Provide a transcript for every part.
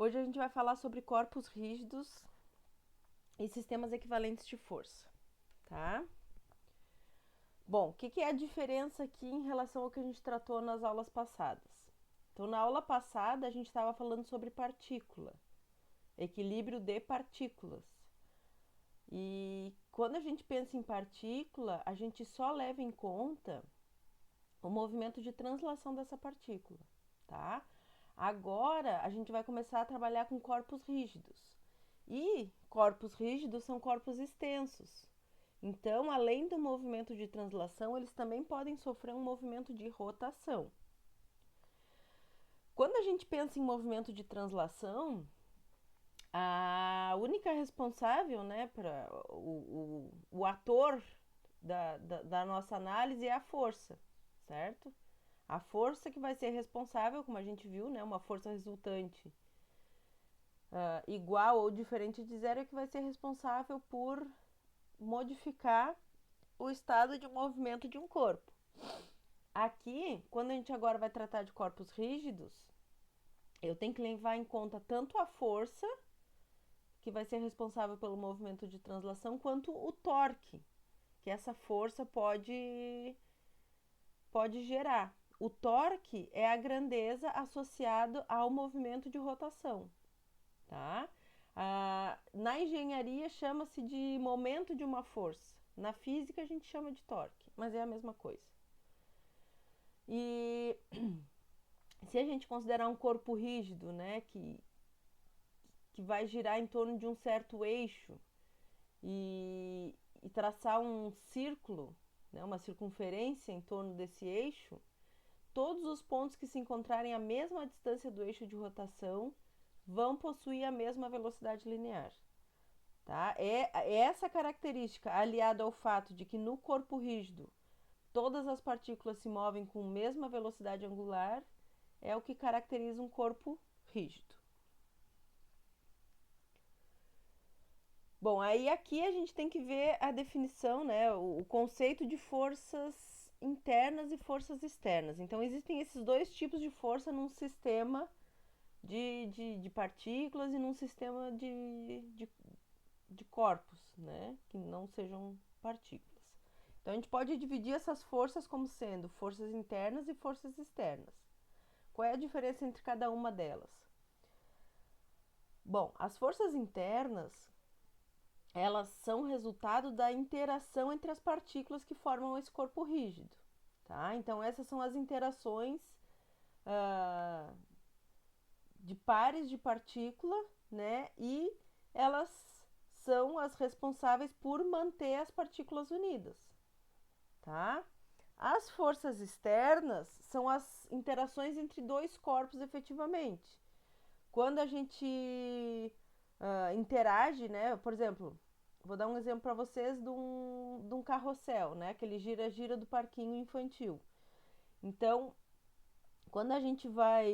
Hoje a gente vai falar sobre corpos rígidos e sistemas equivalentes de força, tá? Bom, o que é a diferença aqui em relação ao que a gente tratou nas aulas passadas? Então, na aula passada, a gente estava falando sobre partícula, equilíbrio de partículas. E quando a gente pensa em partícula, a gente só leva em conta o movimento de translação dessa partícula, tá? Agora a gente vai começar a trabalhar com corpos rígidos. E corpos rígidos são corpos extensos. Então, além do movimento de translação, eles também podem sofrer um movimento de rotação. Quando a gente pensa em movimento de translação, a única responsável, né, para o ator da nossa análise é a força, certo? A força que vai ser responsável, como a gente viu, né, uma força resultante igual ou diferente de zero é que vai ser responsável por modificar o estado de movimento de um corpo. Aqui, quando a gente agora vai tratar de corpos rígidos, eu tenho que levar em conta tanto a força, que vai ser responsável pelo movimento de translação, quanto o torque, que essa força pode gerar. O torque é a grandeza associado ao movimento de rotação, tá? Na engenharia chama-se de momento de uma força. Na física a gente chama de torque, mas é a mesma coisa. E se a gente considerar um corpo rígido, né, que vai girar em torno de um certo eixo e traçar um círculo, né, uma circunferência em torno desse eixo, todos os pontos que se encontrarem à mesma distância do eixo de rotação vão possuir a mesma velocidade linear. Tá? É essa característica, aliada ao fato de que no corpo rígido todas as partículas se movem com a mesma velocidade angular, é o que caracteriza um corpo rígido. Bom, aí aqui a gente tem que ver a definição, né, o conceito de forças internas e forças externas. Então, existem esses dois tipos de força num sistema de partículas e num sistema de corpos, né, que não sejam partículas. Então, a gente pode dividir essas forças como sendo forças internas e forças externas. Qual é a diferença entre cada uma delas? Bom, as forças internas, elas são resultado da interação entre as partículas que formam esse corpo rígido, tá? Então, essas são as interações uh, de pares de partícula, né? E elas são as responsáveis por manter as partículas unidas, tá? As forças externas são as interações entre dois corpos efetivamente. Quando a gente interage, né? Por exemplo, vou dar um exemplo para vocês de um carrossel, né? Aquele gira-gira do parquinho infantil. Então, quando a gente vai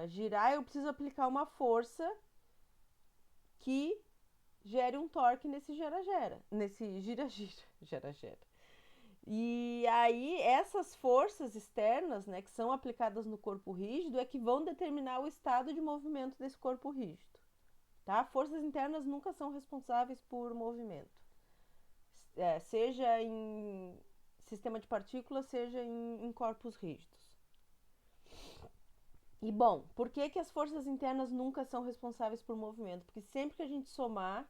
girar, eu preciso aplicar uma força que gere um torque nesse gera-gera, nesse gira-gira, gera-gera. E aí, essas forças externas, né, que são aplicadas no corpo rígido, é que vão determinar o estado de movimento desse corpo rígido. Tá? Forças internas nunca são responsáveis por movimento, seja em sistema de partículas, seja em corpos rígidos. E bom, por que as forças internas nunca são responsáveis por movimento? Porque sempre que a gente somar,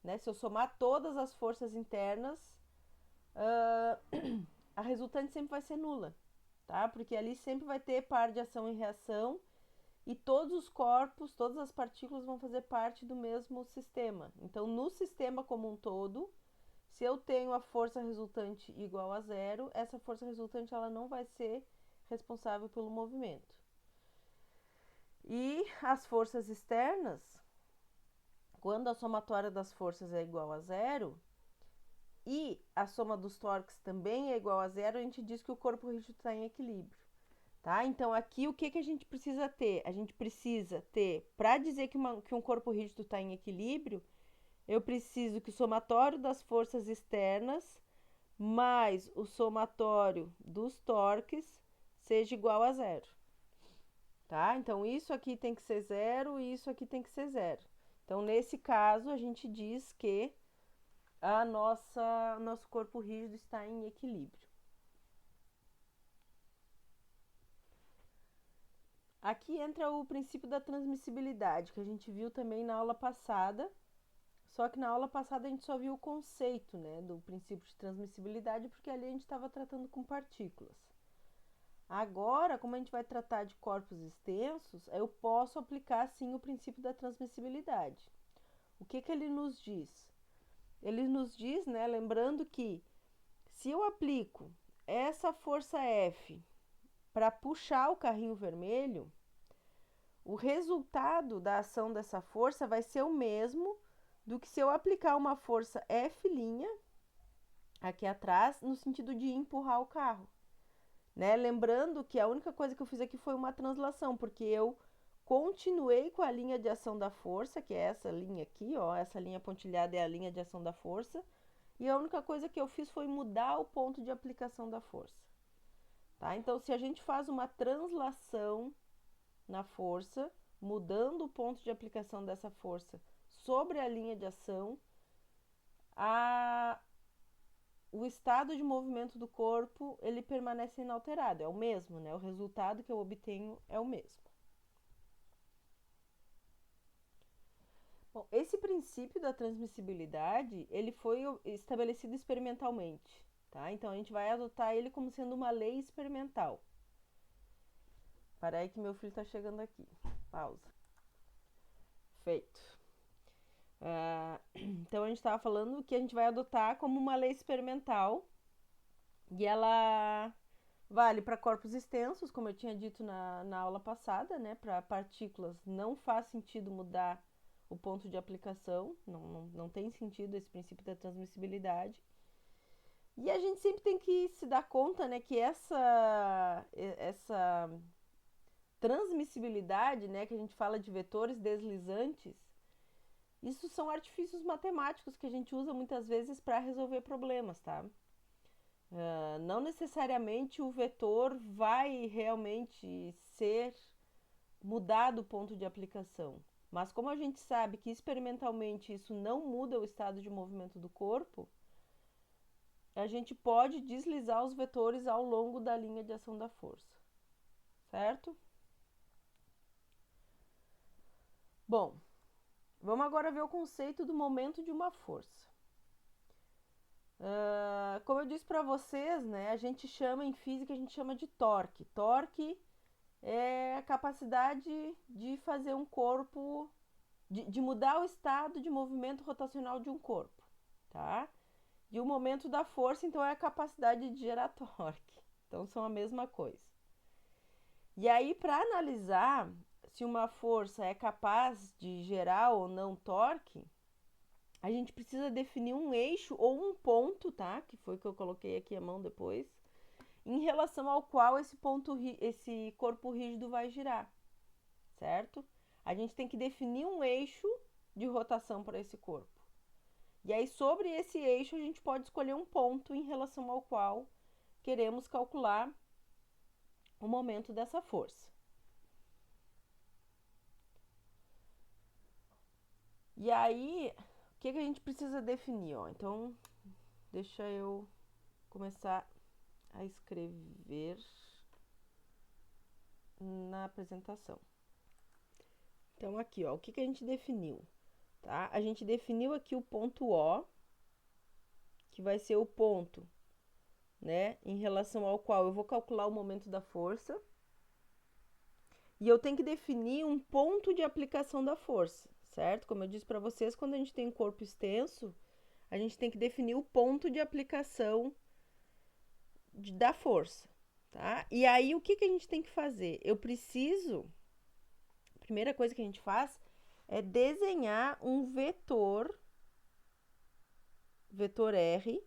né, se eu somar todas as forças internas, a resultante sempre vai ser nula, tá? Porque ali sempre vai ter par de ação e reação e todos os corpos, todas as partículas vão fazer parte do mesmo sistema. Então, no sistema como um todo, se eu tenho a força resultante igual a zero, essa força resultante ela não vai ser responsável pelo movimento. E as forças externas, quando a somatória das forças é igual a zero e a soma dos torques também é igual a zero, a gente diz que o corpo rígido está em equilíbrio. Tá? Então, aqui o que a gente precisa ter? A gente precisa ter, para dizer que um corpo rígido está em equilíbrio, eu preciso que o somatório das forças externas mais o somatório dos torques seja igual a zero. tá? Então, isso aqui tem que ser 0 e isso aqui tem que ser 0. Então, nesse caso, a gente diz que nosso corpo rígido está em equilíbrio. Aqui entra o princípio da transmissibilidade, que a gente viu também na aula passada, só que na aula passada a gente só viu o conceito, né, do princípio de transmissibilidade, porque ali a gente estava tratando com partículas. Agora, como a gente vai tratar de corpos extensos, eu posso aplicar sim o princípio da transmissibilidade. O que ele nos diz? Ele nos diz, né, lembrando que se eu aplico essa força F para puxar o carrinho vermelho, o resultado da ação dessa força vai ser o mesmo do que se eu aplicar uma força F' aqui atrás, no sentido de empurrar o carro. Né? Lembrando que a única coisa que eu fiz aqui foi uma translação, porque eu continuei com a linha de ação da força, que é essa linha aqui, ó, essa linha pontilhada é a linha de ação da força, e a única coisa que eu fiz foi mudar o ponto de aplicação da força. Tá? Então, se a gente faz uma translação na força, mudando o ponto de aplicação dessa força sobre a linha de ação, o estado de movimento do corpo ele permanece inalterado, é o mesmo, né? O resultado que eu obtenho é o mesmo. Bom, esse princípio da transmissibilidade, ele foi estabelecido experimentalmente, tá? Então, a gente vai adotar ele como sendo uma lei experimental. Para aí que meu filho está chegando aqui. Pausa. Feito. Então, a gente estava falando que a gente vai adotar como uma lei experimental e ela vale para corpos extensos, como eu tinha dito na aula passada, né? Para partículas não faz sentido mudar o ponto de aplicação, não tem sentido esse princípio da transmissibilidade. E a gente sempre tem que se dar conta, né, que essa transmissibilidade, né, que a gente fala de vetores deslizantes, isso são artifícios matemáticos que a gente usa muitas vezes para resolver problemas, tá? Não necessariamente o vetor vai realmente ser mudado o ponto de aplicação. Mas como a gente sabe que experimentalmente isso não muda o estado de movimento do corpo, a gente pode deslizar os vetores ao longo da linha de ação da força, certo? Bom, vamos agora ver o conceito do momento de uma força. Como eu disse para vocês, né, a gente chama em física, a gente chama de torque. Torque é a capacidade de fazer um corpo, de mudar o estado de movimento rotacional de um corpo, tá? E o momento da força, então, é a capacidade de gerar torque. Então, são a mesma coisa. E aí, para analisar se uma força é capaz de gerar ou não torque, a gente precisa definir um eixo ou um ponto, tá? Que foi que eu coloquei aqui a mão depois, em relação ao qual esse corpo rígido vai girar, certo? A gente tem que definir um eixo de rotação para esse corpo. E aí, sobre esse eixo, a gente pode escolher um ponto em relação ao qual queremos calcular o momento dessa força. E aí, o que a gente precisa definir? Ó? Então, deixa eu começar a escrever na apresentação. Então, aqui, ó, o que a gente definiu? Tá? A gente definiu aqui o ponto O, que vai ser o ponto, né, em relação ao qual eu vou calcular o momento da força. E eu tenho que definir um ponto de aplicação da força, certo? Como eu disse para vocês, quando a gente tem um corpo extenso, a gente tem que definir o ponto de aplicação da força, tá? E aí, o que a gente tem que fazer? Eu preciso, a primeira coisa que a gente faz é desenhar um vetor R,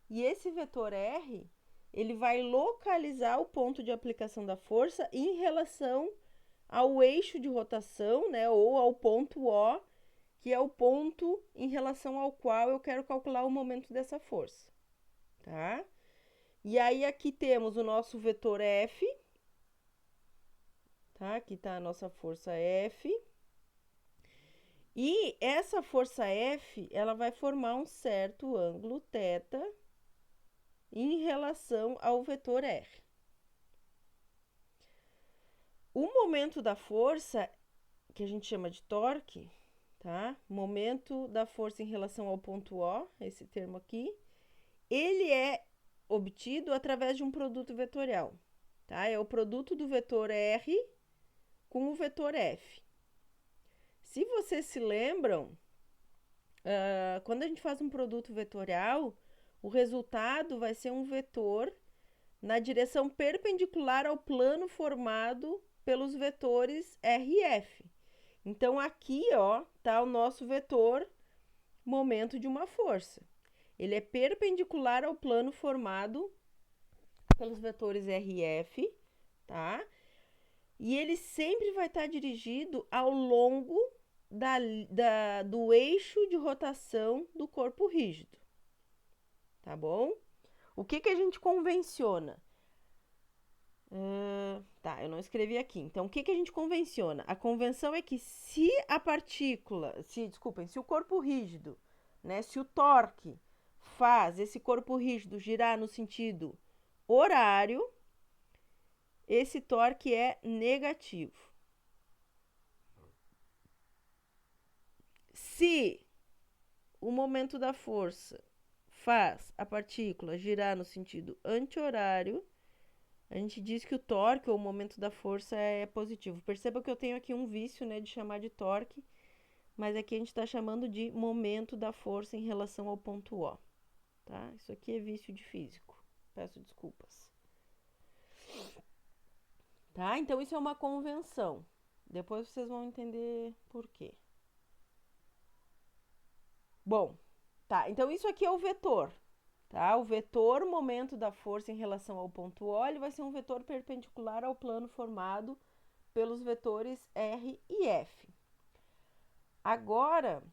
e esse vetor R, ele vai localizar o ponto de aplicação da força em relação ao eixo de rotação, né, ou ao ponto O, que é o ponto em relação ao qual eu quero calcular o momento dessa força, tá? E aí aqui temos o nosso vetor F, tá? Aqui tá a nossa força F. E essa força F, ela vai formar um certo ângulo θ em relação ao vetor R. O momento da força, que a gente chama de torque, tá? Momento da força em relação ao ponto O, esse termo aqui, ele é obtido através de um produto vetorial, tá? É o produto do vetor R com o vetor F. Se vocês se lembram, quando a gente faz um produto vetorial, o resultado vai ser um vetor na direção perpendicular ao plano formado pelos vetores R e F. Então, aqui, ó, tá o nosso vetor momento de uma força. Ele é perpendicular ao plano formado pelos vetores R e F, tá? E ele sempre vai estar dirigido ao longo do eixo de rotação do corpo rígido, tá bom? O que a gente convenciona? Tá, eu não escrevi aqui. Então, o que a gente convenciona? A convenção é que se a partícula, se o corpo rígido, né, se o torque faz esse corpo rígido girar no sentido horário, esse torque é negativo. Se o momento da força faz a partícula girar no sentido anti-horário, a gente diz que o torque ou o momento da força é positivo. Perceba que eu tenho aqui um vício, né, de chamar de torque, mas aqui a gente está chamando de momento da força em relação ao ponto O, tá? Isso aqui é vício de físico. Peço desculpas. Tá? Então, isso é uma convenção. Depois vocês vão entender por quê. Bom, tá. Então, isso aqui é o vetor, tá? O vetor momento da força em relação ao ponto O, ele vai ser um vetor perpendicular ao plano formado pelos vetores R e F. Agora,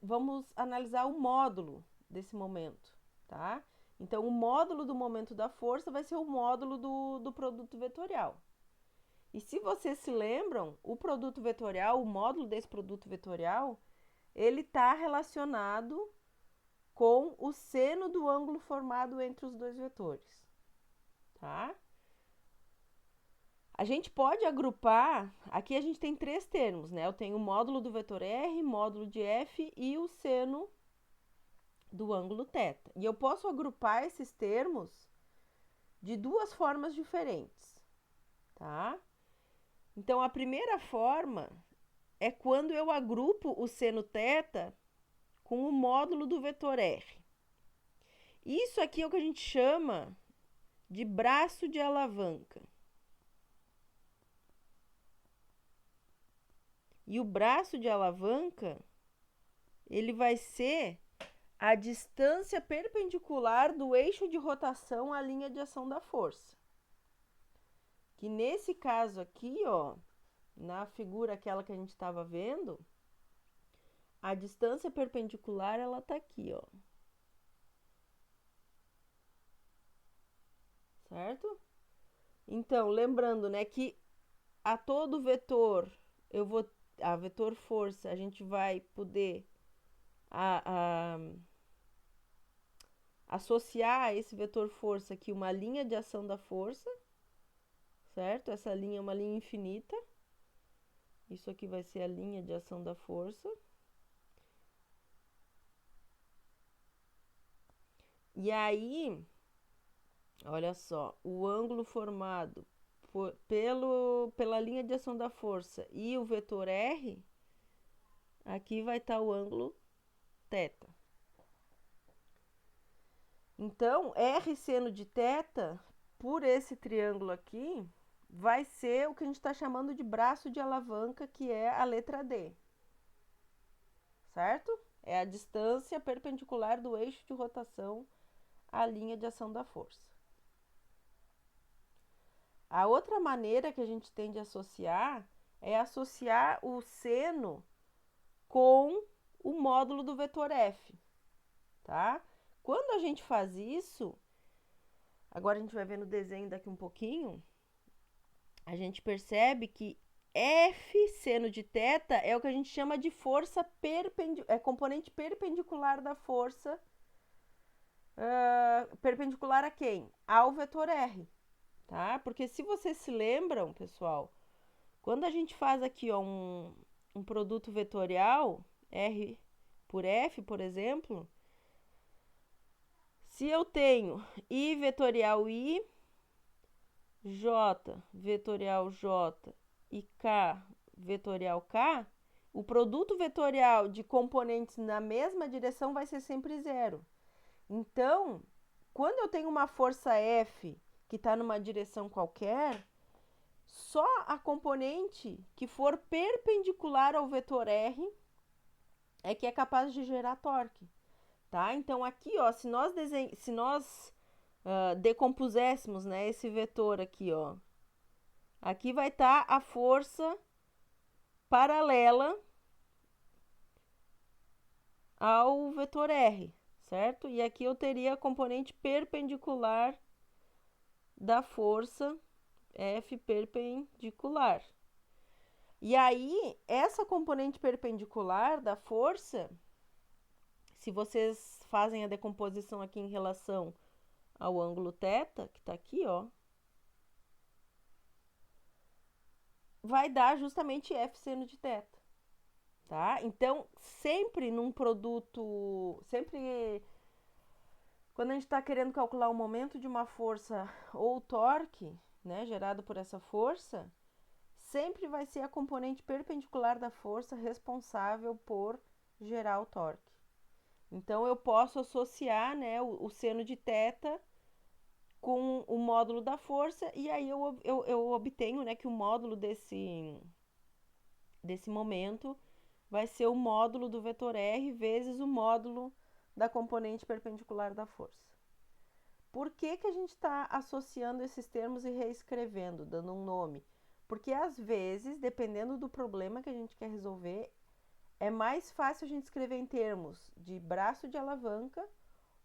vamos analisar o módulo desse momento, tá? Então, o módulo do momento da força vai ser o módulo do produto vetorial. E se vocês se lembram, o produto vetorial, o módulo desse produto vetorial, ele está relacionado com o seno do ângulo formado entre os dois vetores, tá? A gente pode agrupar, aqui a gente tem três termos, né? Eu tenho o módulo do vetor R, módulo de F e o seno do ângulo θ. E eu posso agrupar esses termos de duas formas diferentes, tá? Então, a primeira forma é quando eu agrupo o seno θ com o módulo do vetor R. Isso aqui é o que a gente chama de braço de alavanca. E o braço de alavanca, ele vai ser a distância perpendicular do eixo de rotação à linha de ação da força. Que nesse caso aqui, ó, na figura aquela que a gente estava vendo, a distância perpendicular, ela tá aqui, ó. Certo? Então, lembrando, né, que a todo vetor, a vetor força, a gente vai poder associar a esse vetor força aqui uma linha de ação da força, certo? Essa linha é uma linha infinita. Isso aqui vai ser a linha de ação da força. E aí, olha só, o ângulo formado pela linha de ação da força e o vetor R, aqui vai estar o ângulo θ. Então, R seno de θ, por esse triângulo aqui, vai ser o que a gente está chamando de braço de alavanca, que é a letra D. Certo? É a distância perpendicular do eixo de rotação à linha de ação da força. A outra maneira que a gente tem de associar é associar o seno com o módulo do vetor F, tá? Quando a gente faz isso, agora a gente vai ver no desenho daqui um pouquinho, a gente percebe que F seno de θ é o que a gente chama de força perpendicular, é componente perpendicular da força, perpendicular a quem? Ao vetor R, tá? Porque se vocês se lembram, pessoal, quando a gente faz aqui ó, um produto vetorial, R por F, por exemplo, se eu tenho I vetorial I, J vetorial J e K vetorial K, o produto vetorial de componentes na mesma direção vai ser sempre zero. Então, quando eu tenho uma força F que está numa direção qualquer, só a componente que for perpendicular ao vetor R é que é capaz de gerar torque, tá? Então aqui, ó, se nós decompuséssemos, né, esse vetor aqui, ó, aqui vai estar a força paralela ao vetor R, certo? E aqui eu teria a componente perpendicular da força F perpendicular. E aí, essa componente perpendicular da força, se vocês fazem a decomposição aqui em relação ao ângulo θ, que está aqui, ó, vai dar justamente F seno de θ, tá? Então, sempre num produto, sempre quando a gente está querendo calcular o momento de uma força ou o torque, né, gerado por essa força, sempre vai ser a componente perpendicular da força responsável por gerar o torque. Então, eu posso associar, né, o seno de θ com o módulo da força, e aí eu obtenho, né, que o módulo desse momento vai ser o módulo do vetor R vezes o módulo da componente perpendicular da força. Por que a gente está associando esses termos e reescrevendo, dando um nome? Porque às vezes, dependendo do problema que a gente quer resolver, é mais fácil a gente escrever em termos de braço de alavanca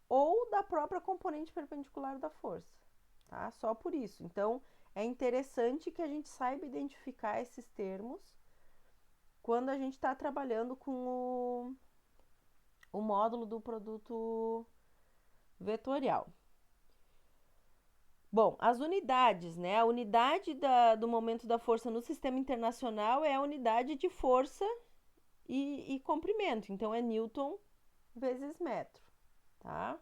ou da própria componente perpendicular da força, tá? Só por isso. Então, é interessante que a gente saiba identificar esses termos quando a gente está trabalhando com o módulo do produto vetorial. Bom, as unidades, né? A unidade do momento da força no sistema internacional é a unidade de força e comprimento. Então, é Newton vezes metro, tá?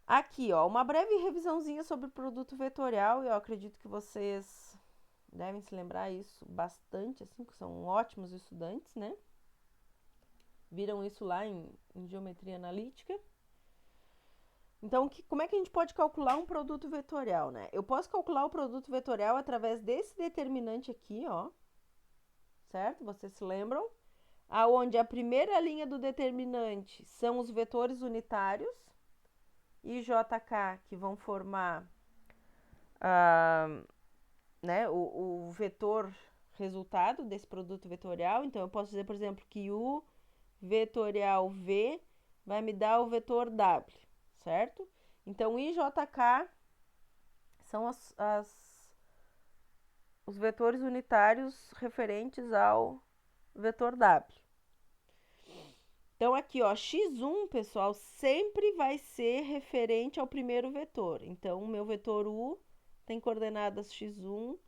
Aqui, ó, uma breve revisãozinha sobre o produto vetorial. Eu acredito que vocês devem se lembrar isso bastante, assim, que são ótimos estudantes, né? Viram isso lá em geometria analítica. Então, como é que a gente pode calcular um produto vetorial, né? Eu posso calcular o produto vetorial através desse determinante aqui, ó, certo? Vocês se lembram? Aonde a primeira linha do determinante são os vetores unitários, I, J, K, que vão formar né, o vetor resultado desse produto vetorial. Então, eu posso dizer, por exemplo, que o vetorial V vai me dar o vetor W, certo? Então, I, J, K são os vetores unitários referentes ao vetor W. Então, aqui, ó, x1, pessoal, sempre vai ser referente ao primeiro vetor. Então, o meu vetor U tem coordenadas x1,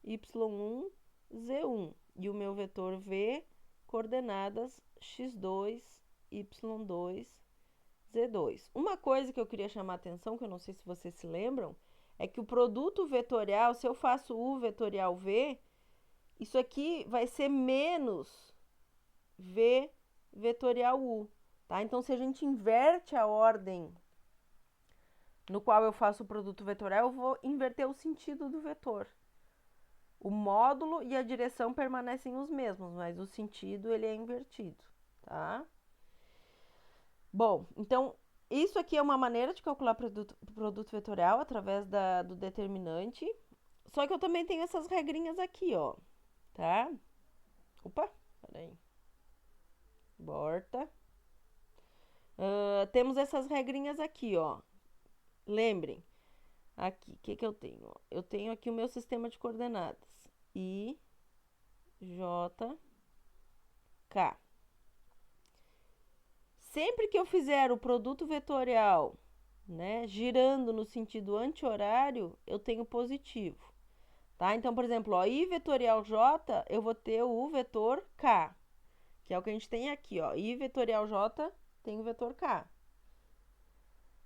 y1, z1. E o meu vetor V, coordenadas x2, y2, z2. Uma coisa que eu queria chamar a atenção, que eu não sei se vocês se lembram, é que o produto vetorial, se eu faço U vetorial V, isso aqui vai ser menos V vetorial U, tá? Então, se a gente inverte a ordem no qual eu faço o produto vetorial, eu vou inverter o sentido do vetor. O módulo e a direção permanecem os mesmos, mas o sentido ele é invertido, tá? Bom, então, isso aqui é uma maneira de calcular produto vetorial através do determinante. Só que eu também tenho essas regrinhas aqui, ó, tá? Opa, peraí. Volta. Temos essas regrinhas aqui, ó. Lembrem, Aqui, o que eu tenho? Eu tenho aqui o meu sistema de coordenadas. I, J, K. Sempre que eu fizer o produto vetorial, né, girando no sentido anti-horário, eu tenho positivo. Tá? Então, por exemplo, ó, I vetorial J, eu vou ter o vetor K, que é o que a gente tem aqui, ó. I vetorial J tem o vetor K.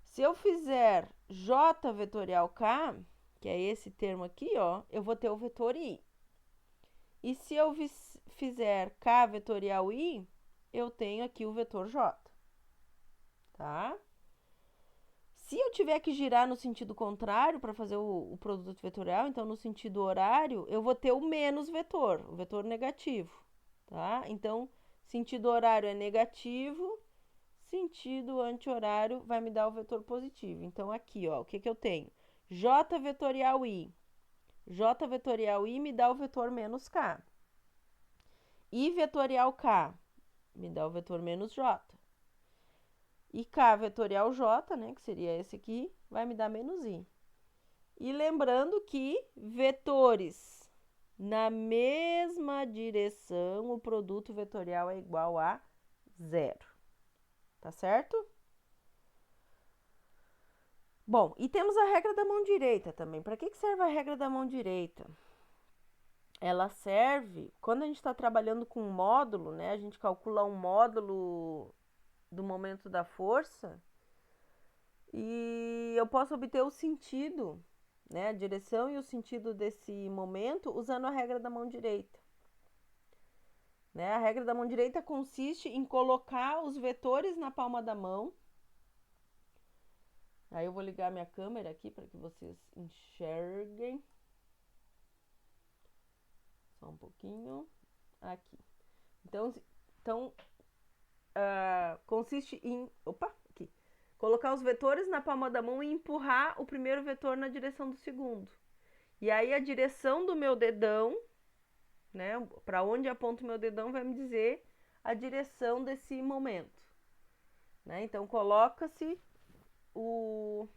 Se eu fizer J vetorial K, que é esse termo aqui, ó, eu vou ter o vetor I. E se eu fizer K vetorial I, eu tenho aqui o vetor J. Tá? Se eu tiver que girar no sentido contrário para fazer o produto vetorial, então no sentido horário, eu vou ter o menos vetor, o vetor negativo. Tá? Então, sentido horário é negativo, sentido anti-horário vai me dar o vetor positivo. Então, aqui, ó, o que eu tenho? J vetorial I. J vetorial I me dá o vetor menos K. I vetorial K me dá o vetor menos J. E K vetorial J, né, que seria esse aqui, vai me dar menos I. E lembrando que vetores na mesma direção, o produto vetorial é igual a zero. Tá certo? Bom, e temos a regra da mão direita também. Para que serve a regra da mão direita? Ela serve, quando a gente está trabalhando com um módulo, né? A gente calcula um módulo do momento da força e eu posso obter o sentido, né? A direção e o sentido desse momento usando a regra da mão direita. Né? A regra da mão direita consiste em colocar os vetores na palma da mão. Aí eu vou ligar minha câmera aqui para que vocês enxerguem. Só um pouquinho. Aqui. Então consiste em... Opa! Aqui. Colocar os vetores na palma da mão e empurrar o primeiro vetor na direção do segundo. E aí a direção do meu dedão, né? Para onde aponta o meu dedão vai me dizer a direção desse momento. Né? Então coloca-se o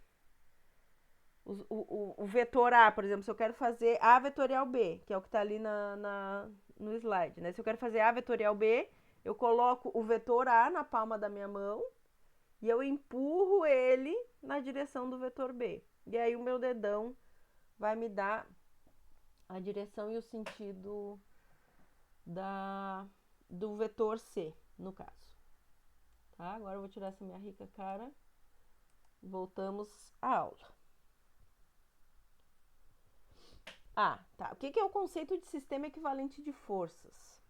vetor A, por exemplo, se eu quero fazer A vetorial B, que é o que está ali no slide, né? Se eu quero fazer A vetorial B, eu coloco o vetor A na palma da minha mão e eu empurro ele na direção do vetor B. E aí o meu dedão vai me dar a direção e o sentido do vetor C, no caso. Tá? Agora eu vou tirar essa minha rica cara. Voltamos à aula. Tá. O que é o conceito de sistema equivalente de forças?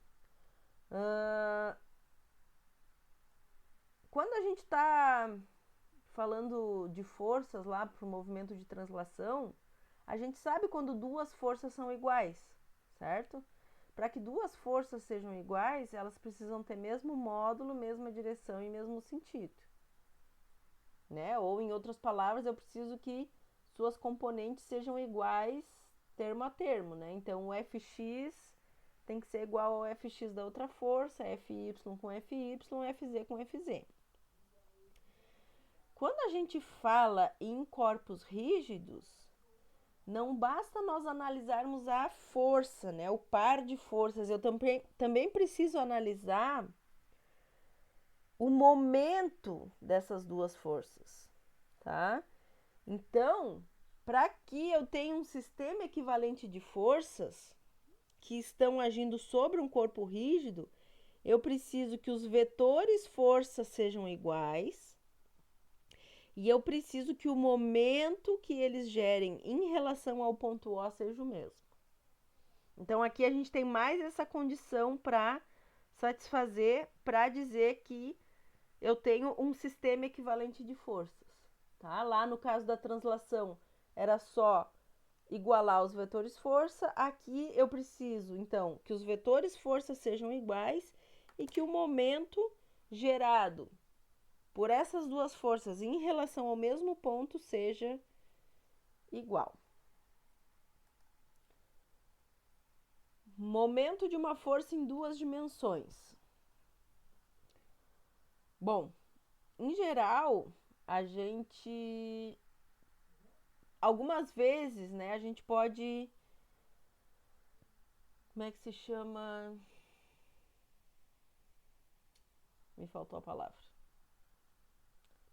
Quando a gente está falando de forças lá para o movimento de translação, a gente sabe quando duas forças são iguais, certo? Para que duas forças sejam iguais, elas precisam ter mesmo módulo, mesma direção e mesmo sentido. Né? Ou, em outras palavras, eu preciso que suas componentes sejam iguais termo a termo, né? Então, o Fx tem que ser igual ao Fx da outra força, Fy com Fy, Fz com Fz. Quando a gente fala em corpos rígidos, não basta nós analisarmos a força, né? O par de forças. Eu também preciso analisar o momento dessas duas forças, tá? Então, para que eu tenha um sistema equivalente de forças que estão agindo sobre um corpo rígido, eu preciso que os vetores força sejam iguais e eu preciso que o momento que eles gerem em relação ao ponto O seja o mesmo. Então, aqui a gente tem mais essa condição para satisfazer, para dizer que eu tenho um sistema equivalente de forças. Tá? Lá no caso da translação, era só igualar os vetores força. Aqui eu preciso, então, que os vetores força sejam iguais e que o momento gerado por essas duas forças em relação ao mesmo ponto seja igual. Momento de uma força em duas dimensões. Bom, em geral, a gente algumas vezes, né, a gente pode, como é que se chama? Me faltou a palavra.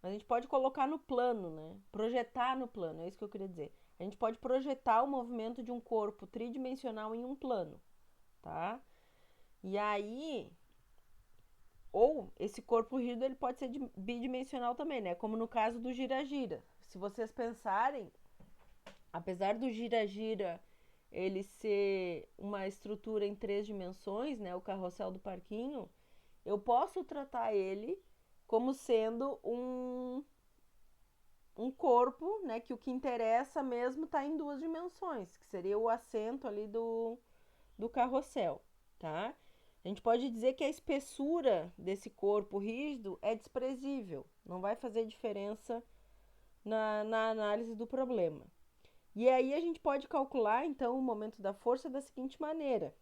Mas a gente pode colocar no plano, né? Projetar no plano, é isso que eu queria dizer. A gente pode projetar o movimento de um corpo tridimensional em um plano, tá? E aí, ou esse corpo rígido ele pode ser bidimensional também, né? Como no caso do gira-gira. Se vocês pensarem, apesar do gira-gira ele ser uma estrutura em 3 dimensões, né? O carrossel do parquinho, eu posso tratar ele como sendo um corpo, né? Que o que interessa mesmo está em 2 dimensões, que seria o assento ali do carrossel, tá? A gente pode dizer que a espessura desse corpo rígido é desprezível, não vai fazer diferença na análise do problema. E aí a gente pode calcular, então, o momento da força da seguinte maneira,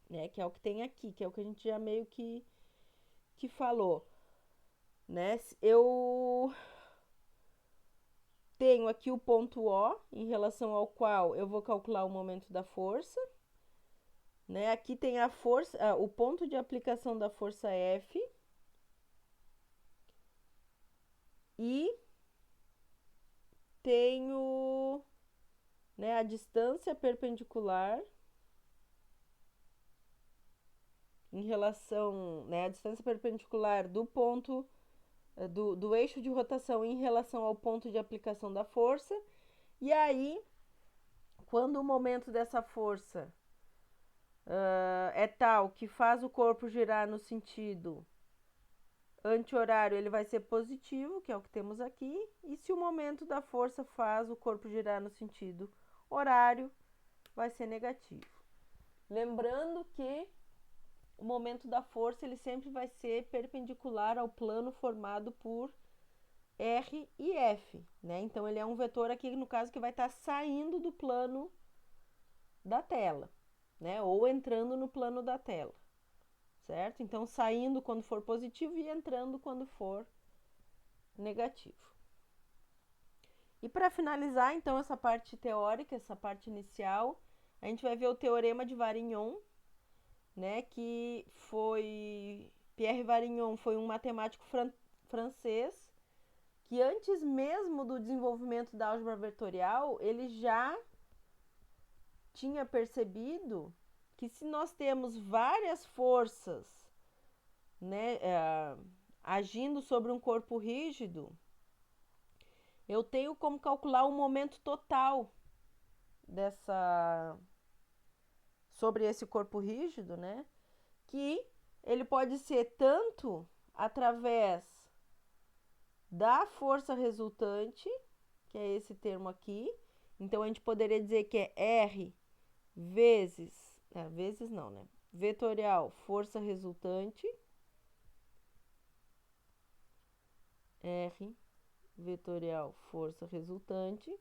né? Que é o que tem aqui, que é o que a gente já meio que falou, né? Eu tenho aqui o ponto O, em relação ao qual eu vou calcular o momento da força, né? Aqui tem a força, o ponto de aplicação da força F e tenho, né, a distância perpendicular em relação, né, a distância perpendicular do ponto do eixo de rotação em relação ao ponto de aplicação da força. E aí, quando o momento dessa força é tal que faz o corpo girar no sentido anti-horário, ele vai ser positivo, que é o que temos aqui. E se o momento da força faz o corpo girar no sentido horário, vai ser negativo. Lembrando que o momento da força ele sempre vai ser perpendicular ao plano formado por R e F, né? Então ele é um vetor aqui no caso que vai estar saindo do plano da tela, né? Ou entrando no plano da tela, certo? Então saindo quando for positivo e entrando quando for negativo. E para finalizar então essa parte teórica, essa parte inicial, a gente vai ver o teorema de Varignon, né? Que foi Pierre Varignon foi um matemático francês que antes mesmo do desenvolvimento da álgebra vetorial, ele já tinha percebido que se nós temos várias forças, né, agindo sobre um corpo rígido, eu tenho como calcular o momento total sobre esse corpo rígido, né, que ele pode ser tanto através da força resultante, que é esse termo aqui. Então a gente poderia dizer que é R vezes não, né? Vetorial força resultante, R vetorial força resultante,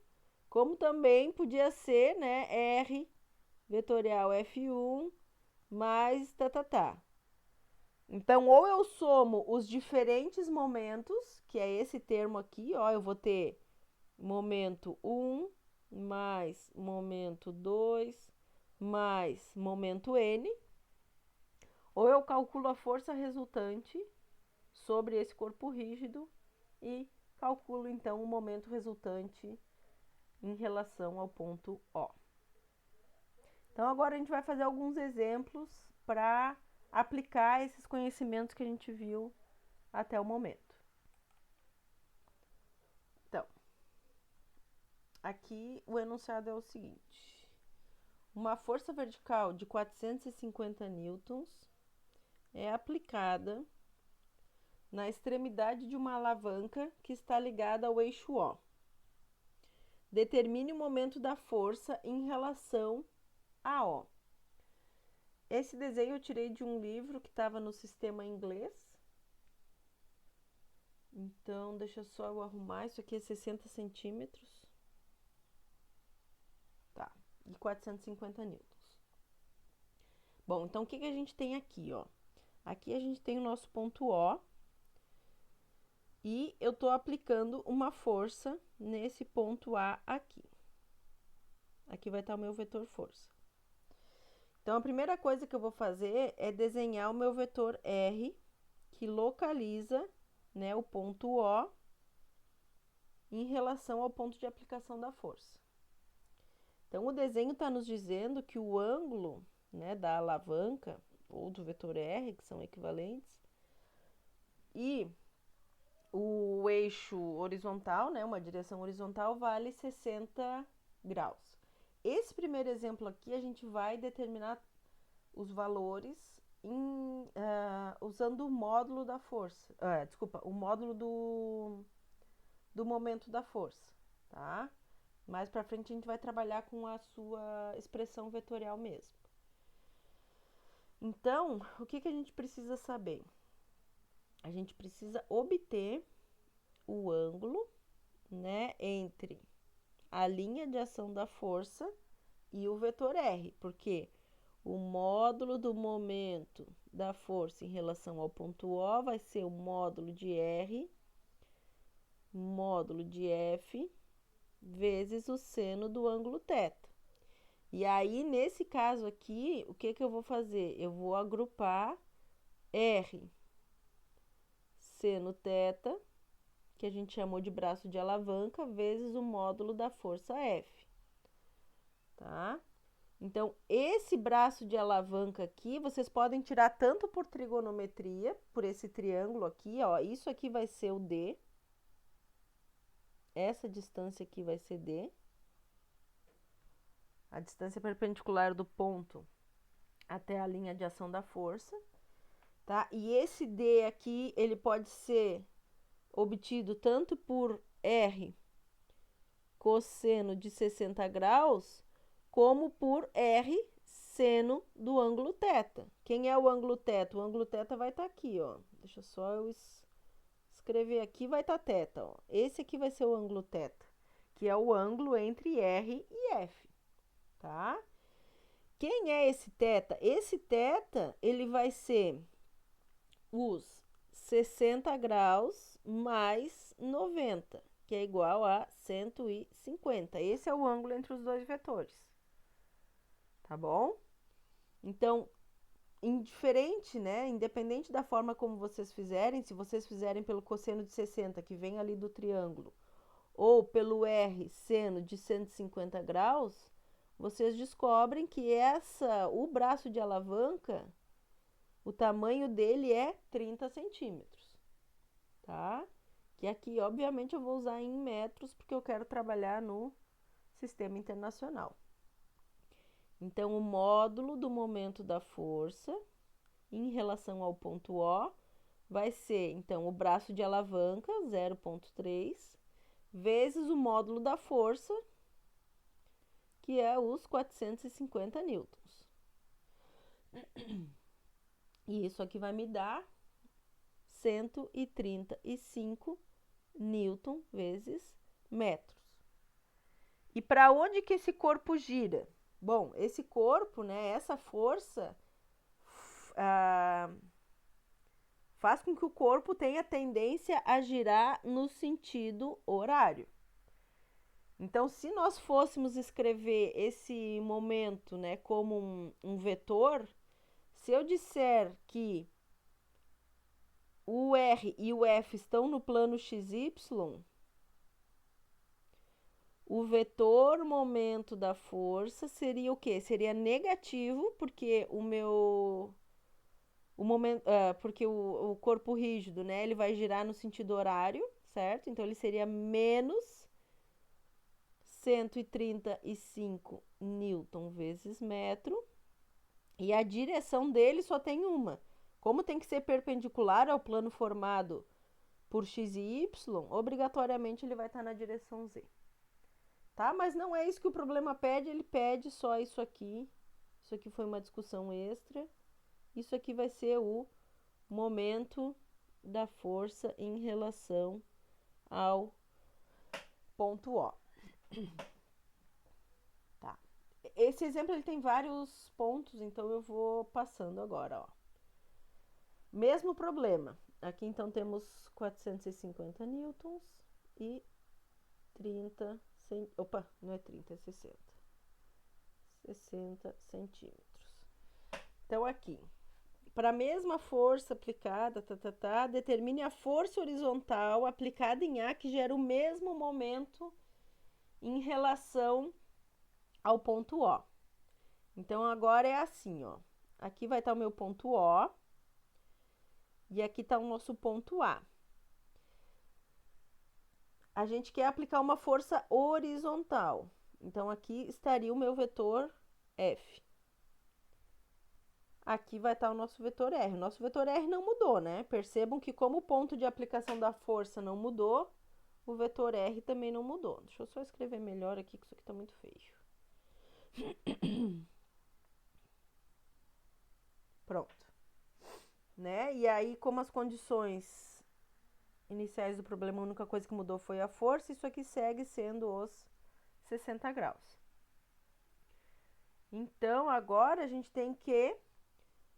como também podia ser, né, R vetorial F1 mais tá. Então, ou eu somo os diferentes momentos, que é esse termo aqui, ó, eu vou ter momento 1 mais momento 2 mais momento n, ou eu calculo a força resultante sobre esse corpo rígido e calculo então o momento resultante em relação ao ponto O. Então agora a gente vai fazer alguns exemplos para aplicar esses conhecimentos que a gente viu até o momento. Então, aqui o enunciado é o seguinte: uma força vertical de 450 newtons é aplicada na extremidade de uma alavanca que está ligada ao eixo O. Determine o momento da força em relação a O. Esse desenho eu tirei de um livro que estava no sistema inglês. Então, deixa só eu arrumar. Isso aqui é 60 centímetros. Tá, e 450 newtons. Bom, então o que a gente tem aqui, ó? Aqui a gente tem o nosso ponto O. E eu estou aplicando uma força nesse ponto A aqui. Aqui vai estar o meu vetor força. Então, a primeira coisa que eu vou fazer é desenhar o meu vetor R, que localiza, né, o ponto O em relação ao ponto de aplicação da força. Então, o desenho está nos dizendo que o ângulo, né, da alavanca, ou do vetor R, que são equivalentes, e o eixo horizontal, né, uma direção horizontal, vale 60 graus. Esse primeiro exemplo aqui, a gente vai determinar os valores usando o módulo da força. Desculpa, o módulo do momento da força, tá? Mais para frente a gente vai trabalhar com a sua expressão vetorial mesmo. Então, o que a gente precisa saber? A gente precisa obter o ângulo, né, entre a linha de ação da força e o vetor R, porque o módulo do momento da força em relação ao ponto O vai ser o módulo de R, módulo de F, vezes o seno do ângulo θ. E aí, nesse caso aqui, o que eu vou fazer? Eu vou agrupar R seno θ, que a gente chamou de braço de alavanca, vezes o módulo da força F, tá? Então, esse braço de alavanca aqui, vocês podem tirar tanto por trigonometria, por esse triângulo aqui, ó. Isso aqui vai ser o D. Essa distância aqui vai ser D. A distância perpendicular do ponto até a linha de ação da força, tá? E esse D aqui, ele pode ser obtido tanto por R cosseno de 60 graus, como por R seno do ângulo θ. Quem é o ângulo θ? O ângulo θ vai estar aqui, ó. Deixa só eu escrever aqui, vai estar θ, ó. Esse aqui vai ser o ângulo θ, que é o ângulo entre R e F, tá? Quem é esse θ? Esse θ, ele vai ser os 60 graus mais 90, que é igual a 150. Esse é o ângulo entre os dois vetores. Tá bom? Então, indiferente, né? Independente da forma como vocês fizerem, se vocês fizerem pelo cosseno de 60, que vem ali do triângulo, ou pelo R seno de 150 graus, vocês descobrem que o braço de alavanca, o tamanho dele é 30 centímetros, tá? Que aqui, obviamente, eu vou usar em metros, porque eu quero trabalhar no sistema internacional. Então, o módulo do momento da força em relação ao ponto O vai ser, então, o braço de alavanca, 0,3, vezes o módulo da força, que é os 450 newtons. E isso aqui vai me dar 135 newton vezes metros. E para onde que esse corpo gira? Bom, esse corpo, né, essa força faz com que o corpo tenha tendência a girar no sentido horário. Então, se nós fôssemos escrever esse momento, né, como um vetor, se eu disser que o R e o F estão no plano XY, o vetor momento da força seria o quê? Seria negativo, porque porque o corpo rígido, né, ele vai girar no sentido horário, certo? Então, ele seria menos 135 newton vezes metro, e a direção dele só tem uma. Como tem que ser perpendicular ao plano formado por x e y, obrigatoriamente ele vai estar na direção z. Tá? Mas não é isso que o problema pede, ele pede só isso aqui. Isso aqui foi uma discussão extra. Isso aqui vai ser o momento da força em relação ao ponto O. Tá. Esse exemplo ele tem vários pontos, então eu vou passando agora, ó. Mesmo problema. Aqui então temos 450 newtons e 30 opa, não é 30, é 60 centímetros. Então aqui, para a mesma força aplicada, determine a força horizontal aplicada em A que gera o mesmo momento em relação ao ponto O. Então agora é assim, ó. Aqui vai estar o meu ponto O e aqui está o nosso ponto A. A gente quer aplicar uma força horizontal. Então aqui estaria o meu vetor F. Aqui vai estar o nosso vetor R. O nosso vetor R não mudou, né? Percebam que como o ponto de aplicação da força não mudou, o vetor R também não mudou. Deixa eu só escrever melhor aqui, que isso aqui está muito feio. Pronto. Né? E aí, como as condições iniciais do problema, a única coisa que mudou foi a força, isso aqui segue sendo os 60 graus. Então, agora a gente tem que,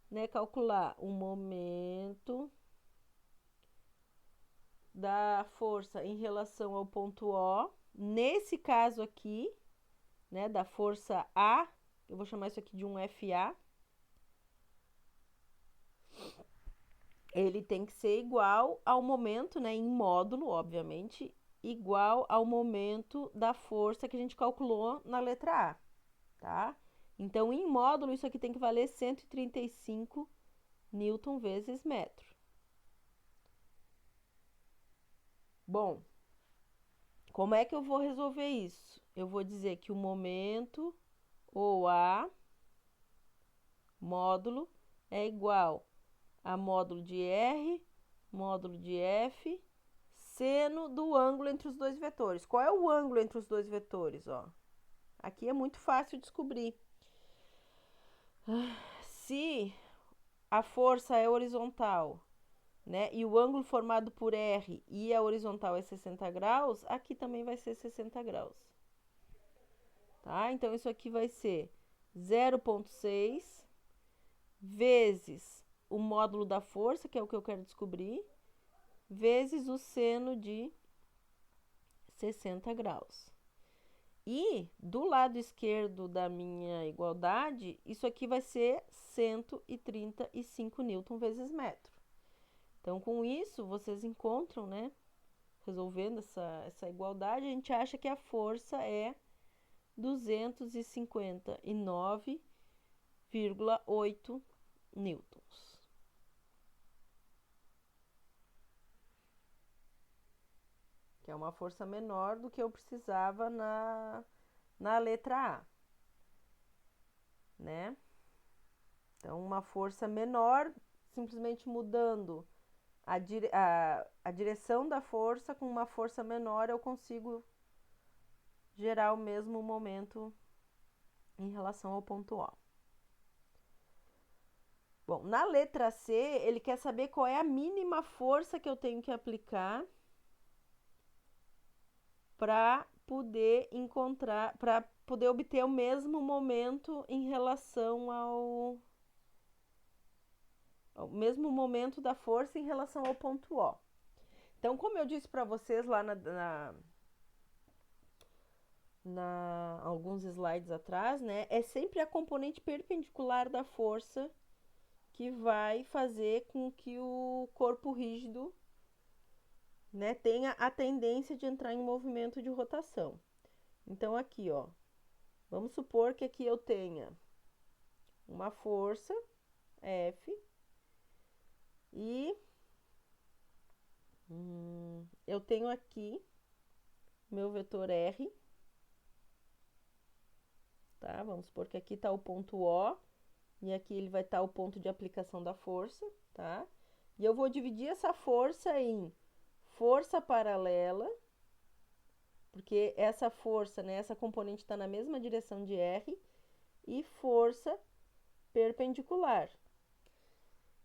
né, calcular o momento da força em relação ao ponto O. Nesse caso aqui, né, da força A, eu vou chamar isso aqui de um FA. Ele tem que ser igual ao momento, né, em módulo, obviamente, igual ao momento da força que a gente calculou na letra A, tá? Então, em módulo, isso aqui tem que valer 135 newton vezes metro. Bom, como é que eu vou resolver isso? Eu vou dizer que o momento, ou A, módulo, é igual a módulo de R, módulo de F, seno do ângulo entre os dois vetores. Qual é o ângulo entre os dois vetores? Ó? Aqui é muito fácil descobrir. Se a força é horizontal, né, e o ângulo formado por R e a horizontal é 60 graus, aqui também vai ser 60 graus. Tá? Então, isso aqui vai ser 0,6 vezes o módulo da força, que é o que eu quero descobrir, vezes o seno de 60 graus. E do lado esquerdo da minha igualdade, isso aqui vai ser 135 newton vezes metro. Então, com isso, vocês encontram, né? Resolvendo essa igualdade, a gente acha que a força é 259,8 newtons. Que é uma força menor do que eu precisava na letra A, né? Então, uma força menor, simplesmente mudando a direção da força com uma força menor, eu consigo gerar o mesmo momento em relação ao ponto O. Bom, na letra C, ele quer saber qual é a mínima força que eu tenho que aplicar para poder encontrar, para poder obter o mesmo momento em relação ao mesmo momento da força em relação ao ponto O. Então, como eu disse para vocês lá alguns slides atrás, né, é sempre a componente perpendicular da força que vai fazer com que o corpo rígido, né, tenha a tendência de entrar em movimento de rotação. Então, aqui, ó, vamos supor que aqui eu tenha uma força F e eu tenho aqui meu vetor R, tá? Vamos supor que aqui está o ponto O e aqui ele vai estar o ponto de aplicação da força, tá? E eu vou dividir essa força em força paralela, porque essa força, né, essa componente está na mesma direção de R, e força perpendicular.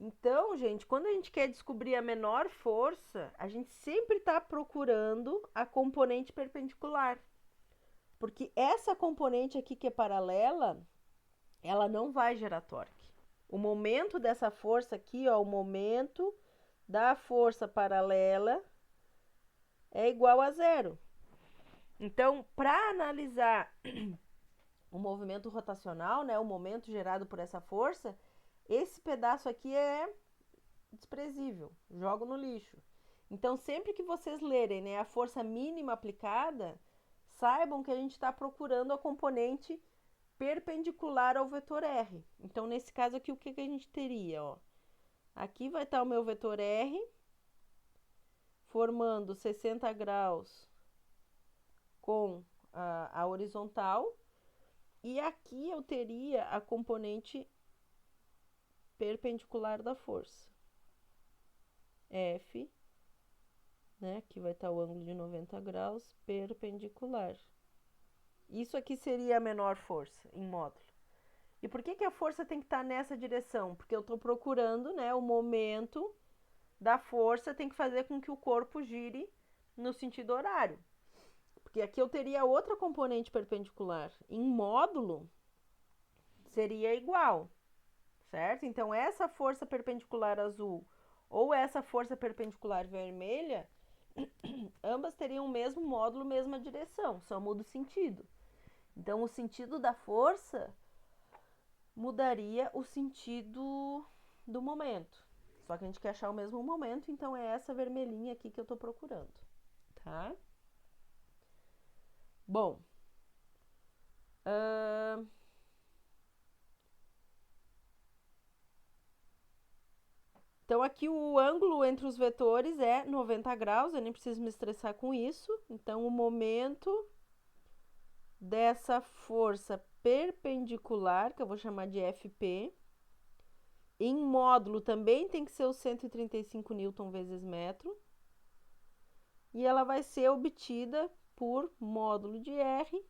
Então, gente, quando a gente quer descobrir a menor força, a gente sempre está procurando a componente perpendicular. Porque essa componente aqui que é paralela, ela não vai gerar torque. O momento dessa força aqui, ó, o momento da força paralela é igual a zero. Então, para analisar o movimento rotacional, né, o momento gerado por essa força, esse pedaço aqui é desprezível, jogo no lixo. Então, sempre que vocês lerem, né, a força mínima aplicada, saibam que a gente está procurando a componente perpendicular ao vetor R. Então, nesse caso aqui, o que a gente teria? Ó? Aqui vai estar o meu vetor R, formando 60 graus com a horizontal, e aqui eu teria a componente perpendicular da força. F, né? Aqui vai estar o ângulo de 90 graus perpendicular. Isso aqui seria a menor força em módulo. E por que a força tem que estar nessa direção? Porque eu estou procurando, né, o momento da força tem que fazer com que o corpo gire no sentido horário. Porque aqui eu teria outra componente perpendicular. Em módulo, seria igual, certo? Então, essa força perpendicular azul ou essa força perpendicular vermelha, ambas teriam o mesmo módulo, mesma direção, só muda o sentido. Então, o sentido da força mudaria o sentido do momento. Só que a gente quer achar o mesmo momento, então é essa vermelhinha aqui que eu tô procurando, tá? Bom, então aqui o ângulo entre os vetores é 90 graus, eu nem preciso me estressar com isso. Então o momento dessa força perpendicular, que eu vou chamar de FP, em módulo também tem que ser o 135 newton vezes metro. E ela vai ser obtida por módulo de R,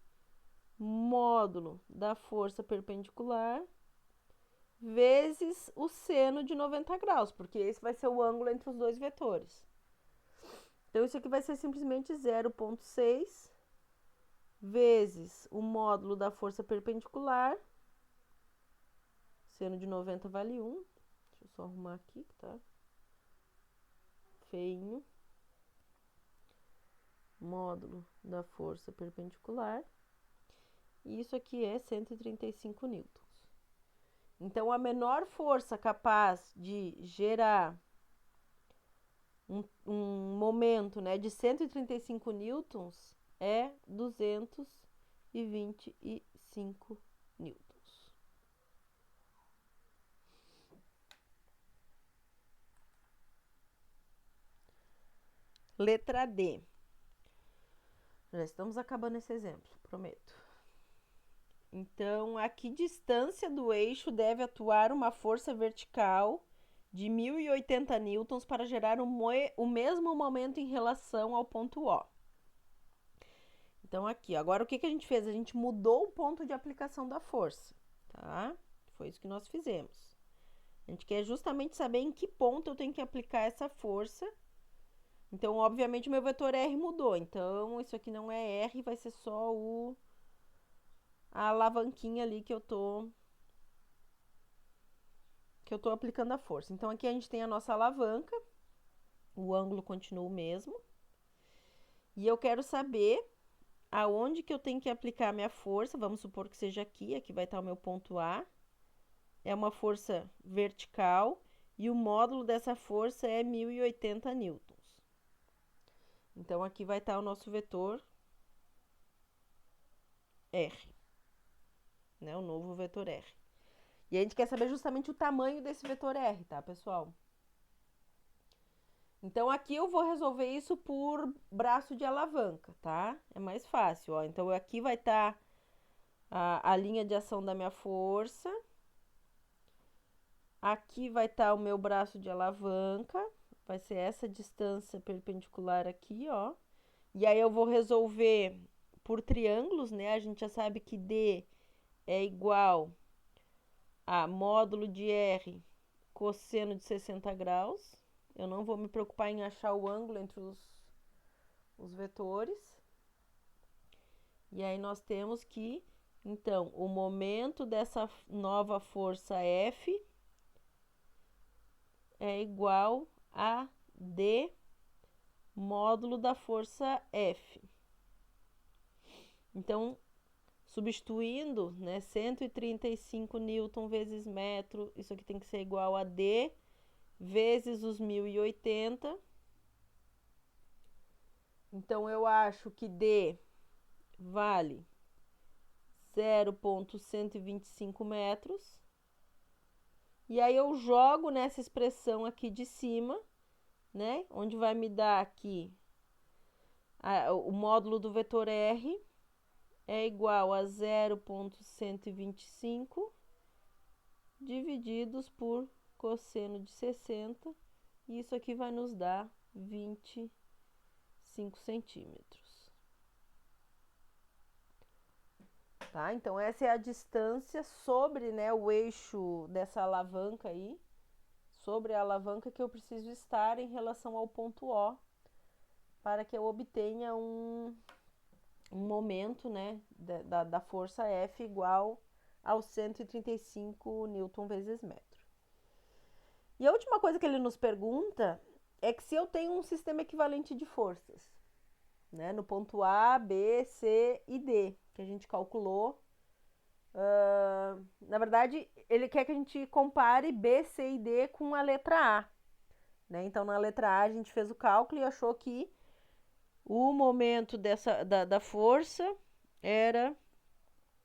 módulo da força perpendicular, vezes o seno de 90 graus, porque esse vai ser o ângulo entre os dois vetores. Então, isso aqui vai ser simplesmente 0,6 vezes o módulo da força perpendicular. Seno de 90 vale 1. Deixa eu só arrumar aqui, que tá feinho. Módulo da força perpendicular. E isso aqui é 135 newtons. Então, a menor força capaz de gerar um momento, né, de 135 newtons é 225 newtons. Letra D. Já estamos acabando esse exemplo, prometo. Então, a que distância do eixo deve atuar uma força vertical de 1080 newtons para gerar o mesmo momento em relação ao ponto O? Então, aqui, agora o que a gente fez? A gente mudou o ponto de aplicação da força, tá? Foi isso que nós fizemos. A gente quer justamente saber em que ponto eu tenho que aplicar essa força. Então, obviamente, o meu vetor R mudou. Então, isso aqui não é R, vai ser só a alavanquinha ali que eu tô aplicando a força. Então, aqui a gente tem a nossa alavanca, o ângulo continua o mesmo. E eu quero saber aonde que eu tenho que aplicar a minha força. Vamos supor que seja aqui vai estar o meu ponto A. É uma força vertical e o módulo dessa força é 1080 newtons. Então, aqui vai estar o nosso vetor R, né? O novo vetor R. E a gente quer saber justamente o tamanho desse vetor R, tá, pessoal? Então, aqui eu vou resolver isso por braço de alavanca, tá? É mais fácil, ó. Então, aqui vai estar a linha de ação da minha força. Aqui vai estar o meu braço de alavanca. Vai ser essa distância perpendicular aqui, ó. E aí, eu vou resolver por triângulos, né? A gente já sabe que D é igual a módulo de R cosseno de 60 graus. Eu não vou me preocupar em achar o ângulo entre os vetores. E aí nós temos que, então, o momento dessa nova força F é igual AD módulo da força F. Então, substituindo, né, 135 newton vezes metro, isso aqui tem que ser igual a D vezes os 1080. Então, eu acho que D vale 0,125 metros. E aí eu jogo nessa expressão aqui de cima, né, onde vai me dar aqui o módulo do vetor R é igual a 0,125 divididos por cosseno de 60, e isso aqui vai nos dar 25 centímetros. Tá? Então, essa é a distância sobre, né, o eixo dessa alavanca aí, sobre a alavanca que eu preciso estar em relação ao ponto O, para que eu obtenha um momento, né, da força F igual aos 135 newton vezes metro. E a última coisa que ele nos pergunta é que se eu tenho um sistema equivalente de forças, né, no ponto A, B, C e D, que a gente calculou. Na verdade, ele quer que a gente compare B, C e D com a letra A. Né? Então, na letra A, a gente fez o cálculo e achou que o momento da força era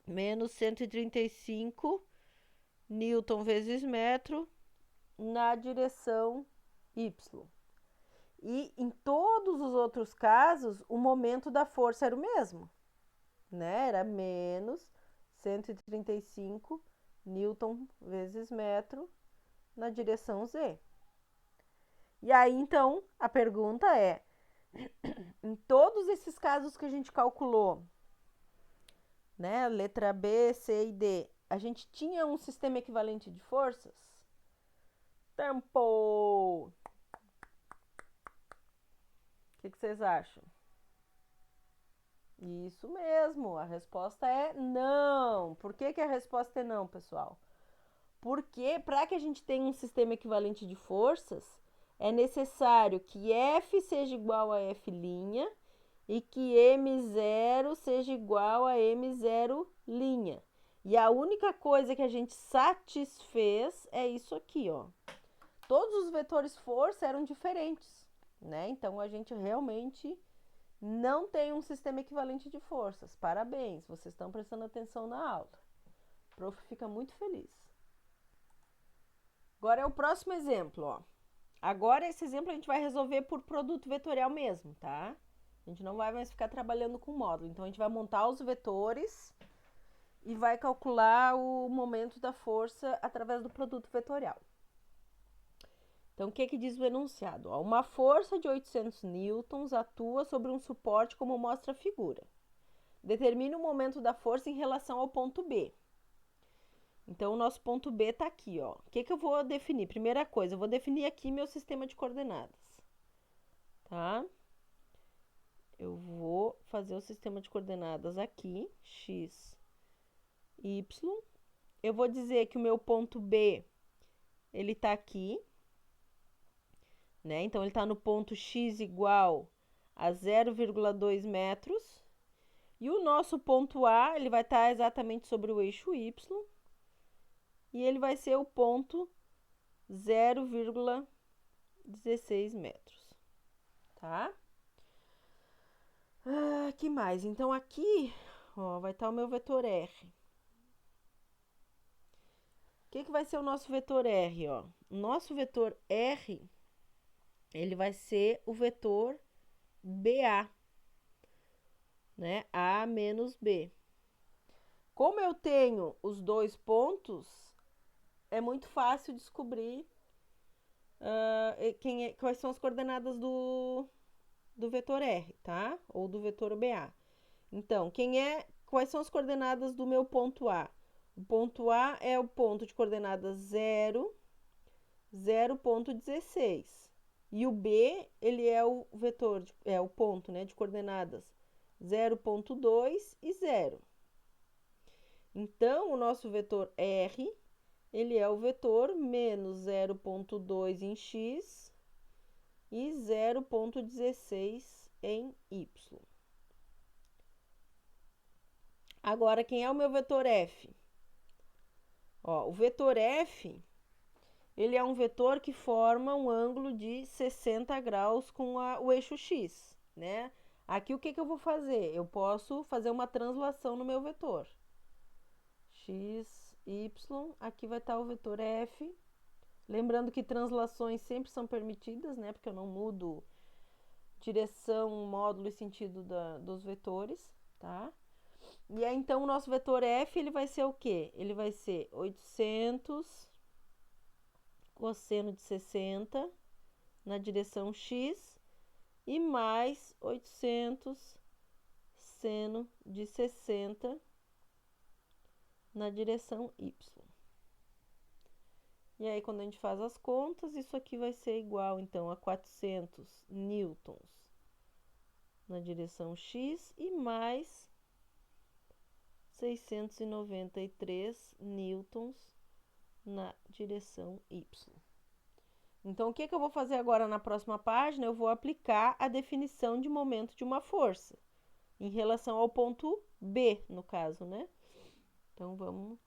menos 135 newton vezes metro na direção Y. E em todos os outros casos, o momento da força era o mesmo, né? Era menos 135 newton vezes metro na direção Z. E aí, então, a pergunta é, em todos esses casos que a gente calculou, né, letra B, C e D, a gente tinha um sistema equivalente de forças? Tempo! O que vocês acham? Isso mesmo, a resposta é não. Por que a resposta é não, pessoal? Porque para que a gente tenha um sistema equivalente de forças, é necessário que F seja igual a F' e que M0 seja igual a M0'. E a única coisa que a gente satisfez é isso aqui, ó. Todos os vetores força eram diferentes, né? Então, a gente realmente não tem um sistema equivalente de forças. Parabéns, vocês estão prestando atenção na aula. O prof fica muito feliz. Agora é o próximo exemplo, ó. Agora esse exemplo a gente vai resolver por produto vetorial mesmo, tá? A gente não vai mais ficar trabalhando com módulo. Então, a gente vai montar os vetores e vai calcular o momento da força através do produto vetorial. Então, o que diz o enunciado? Ó, uma força de 800 newtons atua sobre um suporte como mostra a figura. Determine o momento da força em relação ao ponto B. Então, o nosso ponto B está aqui, ó. O que eu vou definir? Primeira coisa, eu vou definir aqui meu sistema de coordenadas, tá? Eu vou fazer o sistema de coordenadas aqui, x, y. Eu vou dizer que o meu ponto B, ele está aqui, né? Então, ele está no ponto x igual a 0,2 metros. E o nosso ponto A, ele vai estar exatamente sobre o eixo y. E ele vai ser o ponto 0,16 metros, tá? Que mais? Então, aqui, ó, vai estar o meu vetor R. O que vai ser o nosso vetor R, ó? O nosso vetor R, ele vai ser o vetor BA, né? A menos B. Como eu tenho os dois pontos, é muito fácil descobrir quais são as coordenadas do vetor R, tá? Ou do vetor BA. Então, quais são as coordenadas do meu ponto A? O ponto A é o ponto de coordenadas 0, 0,16. E o B, ele é o vetor, é o ponto, né, de coordenadas 0,2 e 0. Então, o nosso vetor R, ele é o vetor menos 0,2 em x e 0,16 em y. Agora, quem é o meu vetor f? Ó, o vetor f, ele é um vetor que forma um ângulo de 60 graus com o eixo x, né? Aqui o que eu vou fazer? Eu posso fazer uma translação no meu vetor. X, y, aqui vai estar o vetor f. Lembrando que translações sempre são permitidas, né? Porque eu não mudo direção, módulo e sentido dos vetores, tá? E aí, então, o nosso vetor f, ele vai ser o quê? Ele vai ser 800 cosseno de 60 na direção x e mais 800 seno de 60 na direção y. E aí, quando a gente faz as contas, isso aqui vai ser igual, então, a 400 newtons na direção x e mais 693 newtons na direção y. Então, o que eu vou fazer agora na próxima página? Eu vou aplicar a definição de momento de uma força em relação ao ponto B, no caso, né? Então, vamos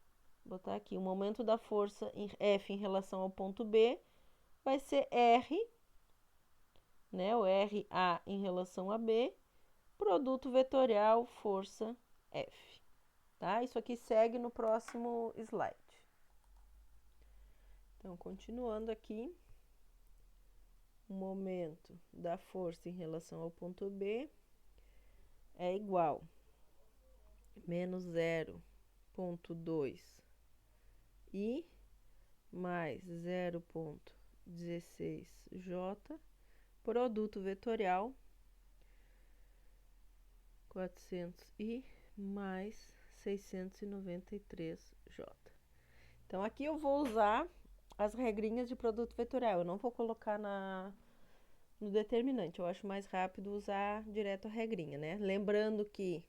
botar aqui. O momento da força F em relação ao ponto B vai ser R, né? O RA em relação a B, produto vetorial, força F. Tá? Isso aqui segue no próximo slide. Então, continuando aqui, o momento da força em relação ao ponto B é igual a menos 0,2 I mais 0,16 J, produto vetorial, 400I mais 693 J. Então, aqui eu vou usar as regrinhas de produto vetorial. Eu não vou colocar no determinante. Eu acho mais rápido usar direto a regrinha, né? Lembrando que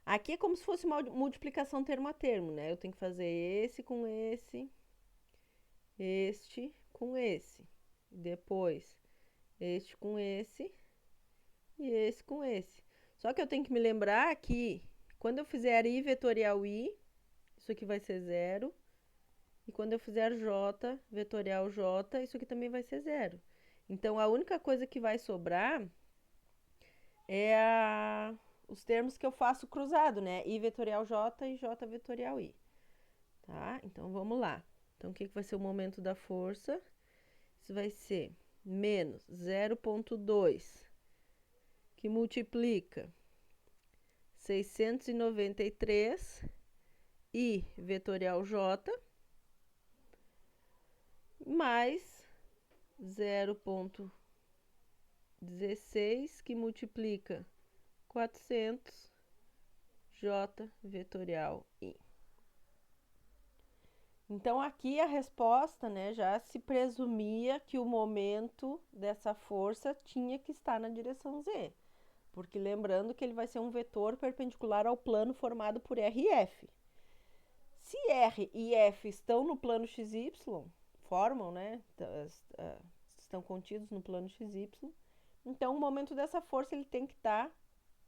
aqui é como se fosse uma multiplicação termo a termo, né? Eu tenho que fazer esse com esse, este com esse. Depois, este com esse e esse com esse. Só que eu tenho que me lembrar que quando eu fizer I vetorial I, isso aqui vai ser 0. E quando eu fizer J vetorial J, isso aqui também vai ser 0. Então, a única coisa que vai sobrar é os termos que eu faço cruzado, né? I vetorial J e J vetorial I. Tá? Então, vamos lá. Então, o que vai ser o momento da força? Isso vai ser menos 0,2, que multiplica 693 I vetorial J, mais 0,16, que multiplica 400 J vetorial I. Então, aqui a resposta, né, já se presumia que o momento dessa força tinha que estar na direção Z. Porque lembrando que ele vai ser um vetor perpendicular ao plano formado por R e F. Se R e F estão no plano XY, formam, né, estão contidos no plano XY, então o momento dessa força ele tem que estar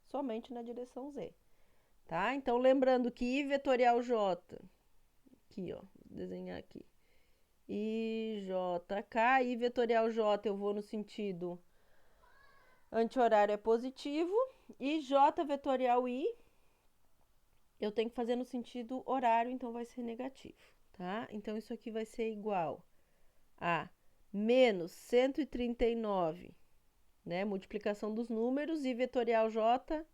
somente na direção Z. Tá? Então, lembrando que I vetorial J, aqui, ó, vou desenhar aqui, IJK, I vetorial J eu vou no sentido anti-horário é positivo, e J vetorial I eu tenho que fazer no sentido horário, então vai ser negativo, tá? Então, isso aqui vai ser igual a menos 139, né? Multiplicação dos números, I vetorial J,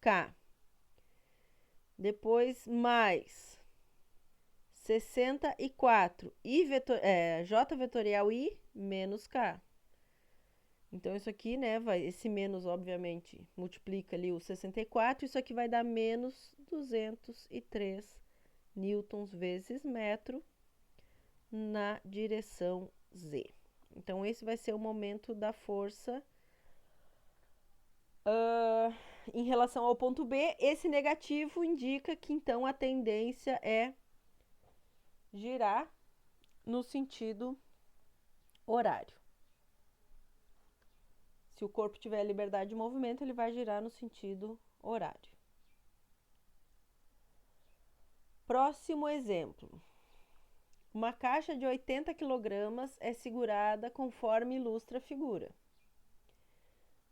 K. Depois, mais 64, J vetorial I, menos K. Então, isso aqui, né, esse menos, obviamente, multiplica ali o 64, isso aqui vai dar menos 203 newtons vezes metro na direção Z. Então, esse vai ser o momento da força em relação ao ponto B. Esse negativo indica que, então, a tendência é girar no sentido horário. Se o corpo tiver liberdade de movimento, ele vai girar no sentido horário. Próximo exemplo. Uma caixa de 80 kg é segurada conforme ilustra a figura.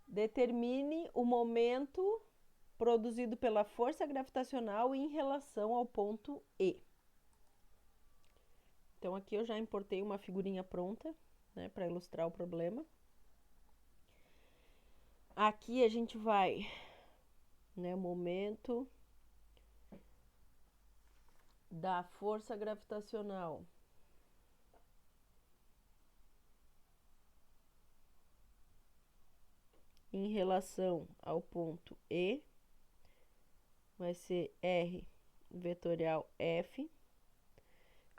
Determine o momento produzido pela força gravitacional em relação ao ponto E. Então, aqui eu já importei uma figurinha pronta, né, para ilustrar o problema. Aqui a gente vai, né, momento da força gravitacional em relação ao ponto E, vai ser R vetorial F.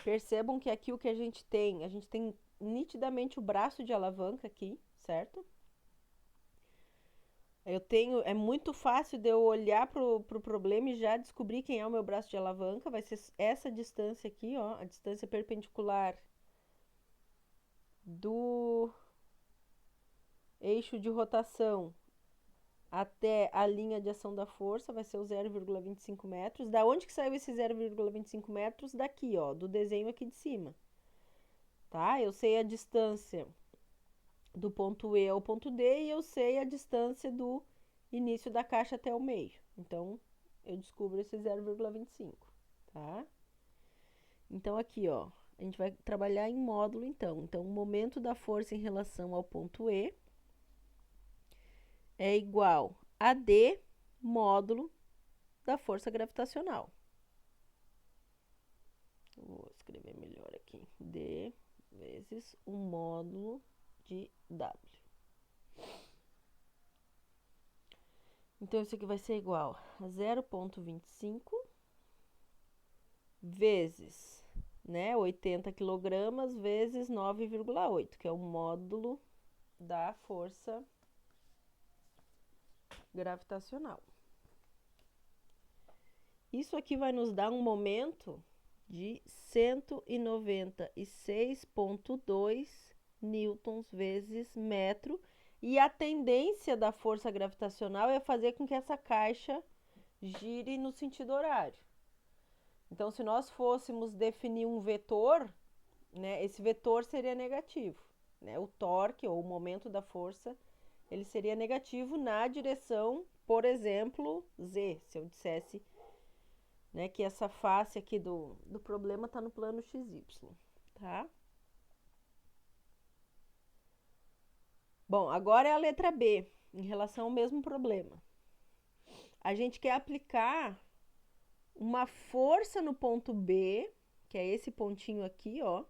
Percebam que aqui o que a gente tem nitidamente o braço de alavanca aqui, certo? É muito fácil de eu olhar pro problema e já descobrir quem é o meu braço de alavanca. Vai ser essa distância aqui, ó, a distância perpendicular do eixo de rotação até a linha de ação da força, vai ser o 0,25 metros. Da onde que saiu esse 0,25 metros? Daqui, ó, do desenho aqui de cima. Tá? Eu sei a distância do ponto E ao ponto D e eu sei a distância do início da caixa até o meio. Então, eu descubro esse 0,25, tá? Então, aqui, ó, a gente vai trabalhar em módulo, então. Então, o momento da força em relação ao ponto E é igual a D módulo da força gravitacional. Vou escrever melhor aqui. D vezes o módulo de W. Então, isso aqui vai ser igual a 0,25 vezes, né, 80 kg vezes 9,8, que é o módulo da força gravitacional. Isso aqui vai nos dar um momento de 196,2 newtons vezes metro, e a tendência da força gravitacional é fazer com que essa caixa gire no sentido horário. Então, se nós fôssemos definir um vetor, né, esse vetor seria negativo, né? O torque, ou o momento da força, ele seria negativo na direção, por exemplo, Z, se eu dissesse, né, que essa face aqui do problema está no plano XY, tá? Bom, agora é a letra B, em relação ao mesmo problema. A gente quer aplicar uma força no ponto B, que é esse pontinho aqui, ó.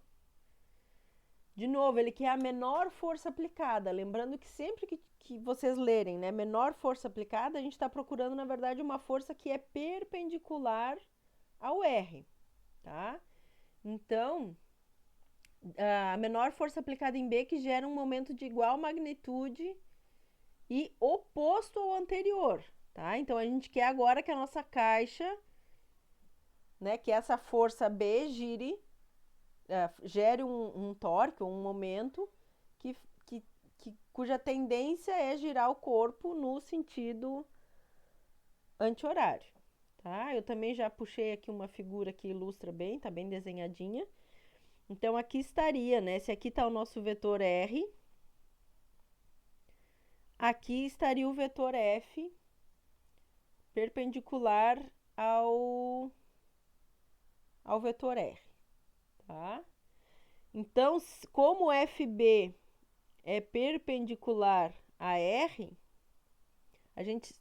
De novo, ele quer a menor força aplicada. Lembrando que sempre que vocês lerem, né, menor força aplicada, a gente está procurando, na verdade, uma força que é perpendicular ao R, tá? Então, a menor força aplicada em B que gera um momento de igual magnitude e oposto ao anterior, tá? Então, a gente quer agora que a nossa caixa, né, que essa força B gere um torque, um momento cuja tendência é girar o corpo no sentido anti-horário, tá? Eu também já puxei aqui uma figura que ilustra bem, tá bem desenhadinha. Então, aqui estaria, né? Se aqui está o nosso vetor R, aqui estaria o vetor F perpendicular ao vetor R, tá? Então, como FB é perpendicular a R, a gente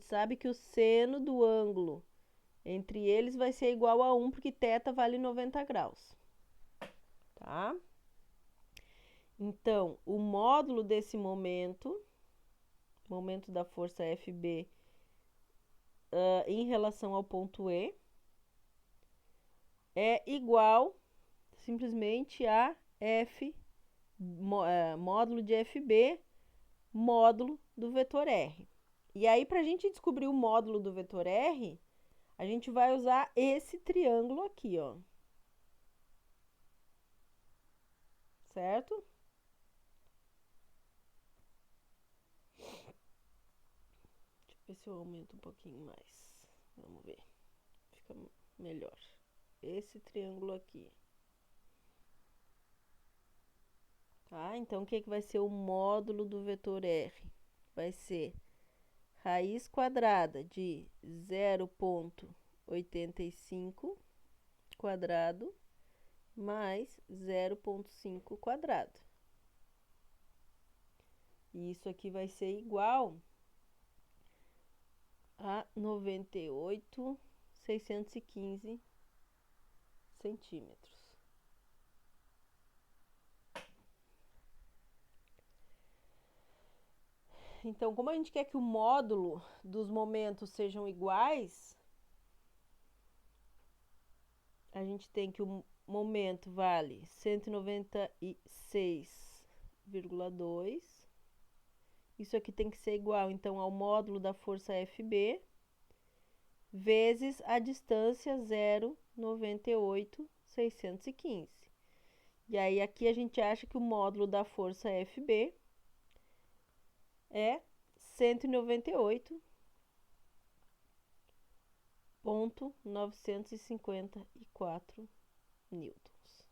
sabe que o seno do ângulo entre eles vai ser igual a 1, porque θ vale 90 graus, tá? Então, o módulo desse momento da força FB em relação ao ponto E, é igual simplesmente a módulo de FB, módulo do vetor R. E aí, para a gente descobrir o módulo do vetor R, a gente vai usar esse triângulo aqui, ó. Certo? ver se eu aumento um pouquinho mais. Vamos ver. Fica melhor. Esse triângulo aqui. Tá? Então, o que vai ser o módulo do vetor R? Vai ser raiz quadrada de 0,85 quadrado mais 0,5 quadrado. E isso aqui vai ser igual a 98.615 centímetros. Então, como a gente quer que o módulo dos momentos sejam iguais, a gente tem que o momento vale 196,2. Isso aqui tem que ser igual, então, ao módulo da força FB vezes a distância 0,98,615. E aí, aqui a gente acha que o módulo da força FB é 198,954 newtons.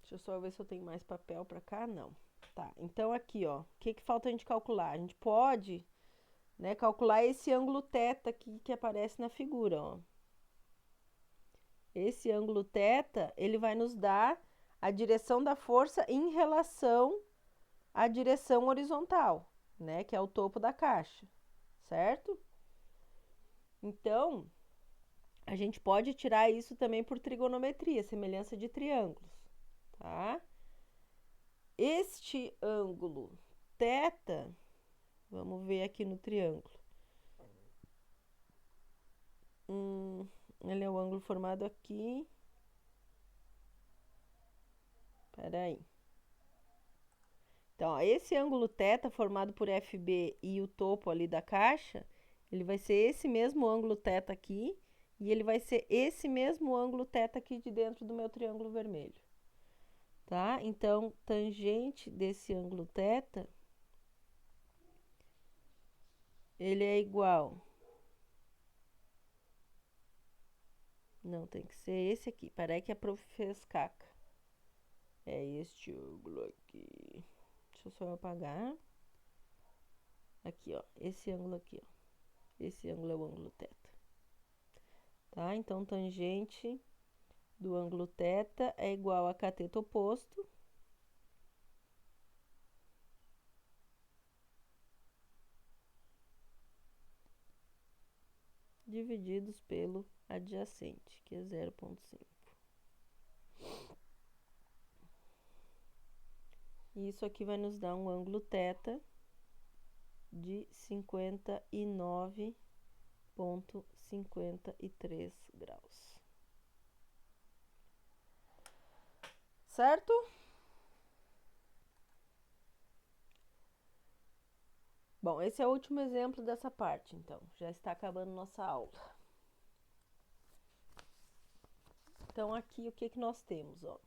Deixa eu só ver se eu tenho mais papel para cá. Não. Tá, então aqui, ó, o que falta a gente calcular? A gente pode, né, calcular esse ângulo θ aqui que aparece na figura, ó. Esse ângulo θ, ele vai nos dar a direção da força em relação à direção horizontal, né, que é o topo da caixa, certo? Então, a gente pode tirar isso também por trigonometria, semelhança de triângulos, tá? Este ângulo θ, vamos ver aqui no triângulo. Ele é o ângulo formado aqui. Peraí. Então, ó, esse ângulo θ formado por FB e o topo ali da caixa, ele vai ser esse mesmo ângulo θ aqui e ele vai ser esse mesmo ângulo θ aqui de dentro do meu triângulo vermelho. Tá? Então, tangente desse ângulo θ, ele é igual. Não, tem que ser esse aqui. Parece que a prof fez caca. É este ângulo aqui. Deixa eu só apagar. Aqui, ó. Esse ângulo aqui, ó. Esse ângulo é o ângulo θ. Tá? Então, tangente do ângulo θ é igual a cateto oposto divididos pelo adjacente, que é 0,5. E isso aqui vai nos dar um ângulo θ de 59,53 graus. Certo? Bom, esse é o último exemplo dessa parte, então. Já está acabando nossa aula. Então, aqui, o que nós temos, ó?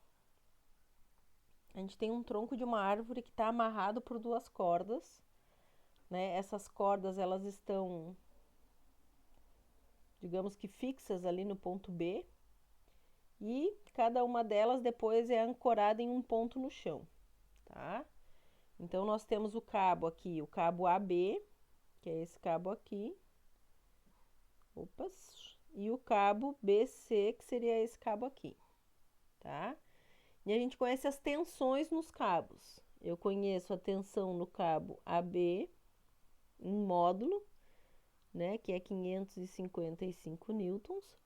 A gente tem um tronco de uma árvore que está amarrado por duas cordas, né? Essas cordas, elas estão, digamos que fixas ali no ponto B, e cada uma delas depois é ancorada em um ponto no chão, tá? Então, nós temos o cabo aqui, o cabo AB, que é esse cabo aqui. Opas. E o cabo BC, que seria esse cabo aqui, tá? E a gente conhece as tensões nos cabos. Eu conheço a tensão no cabo AB em módulo, né, que é 555 newtons.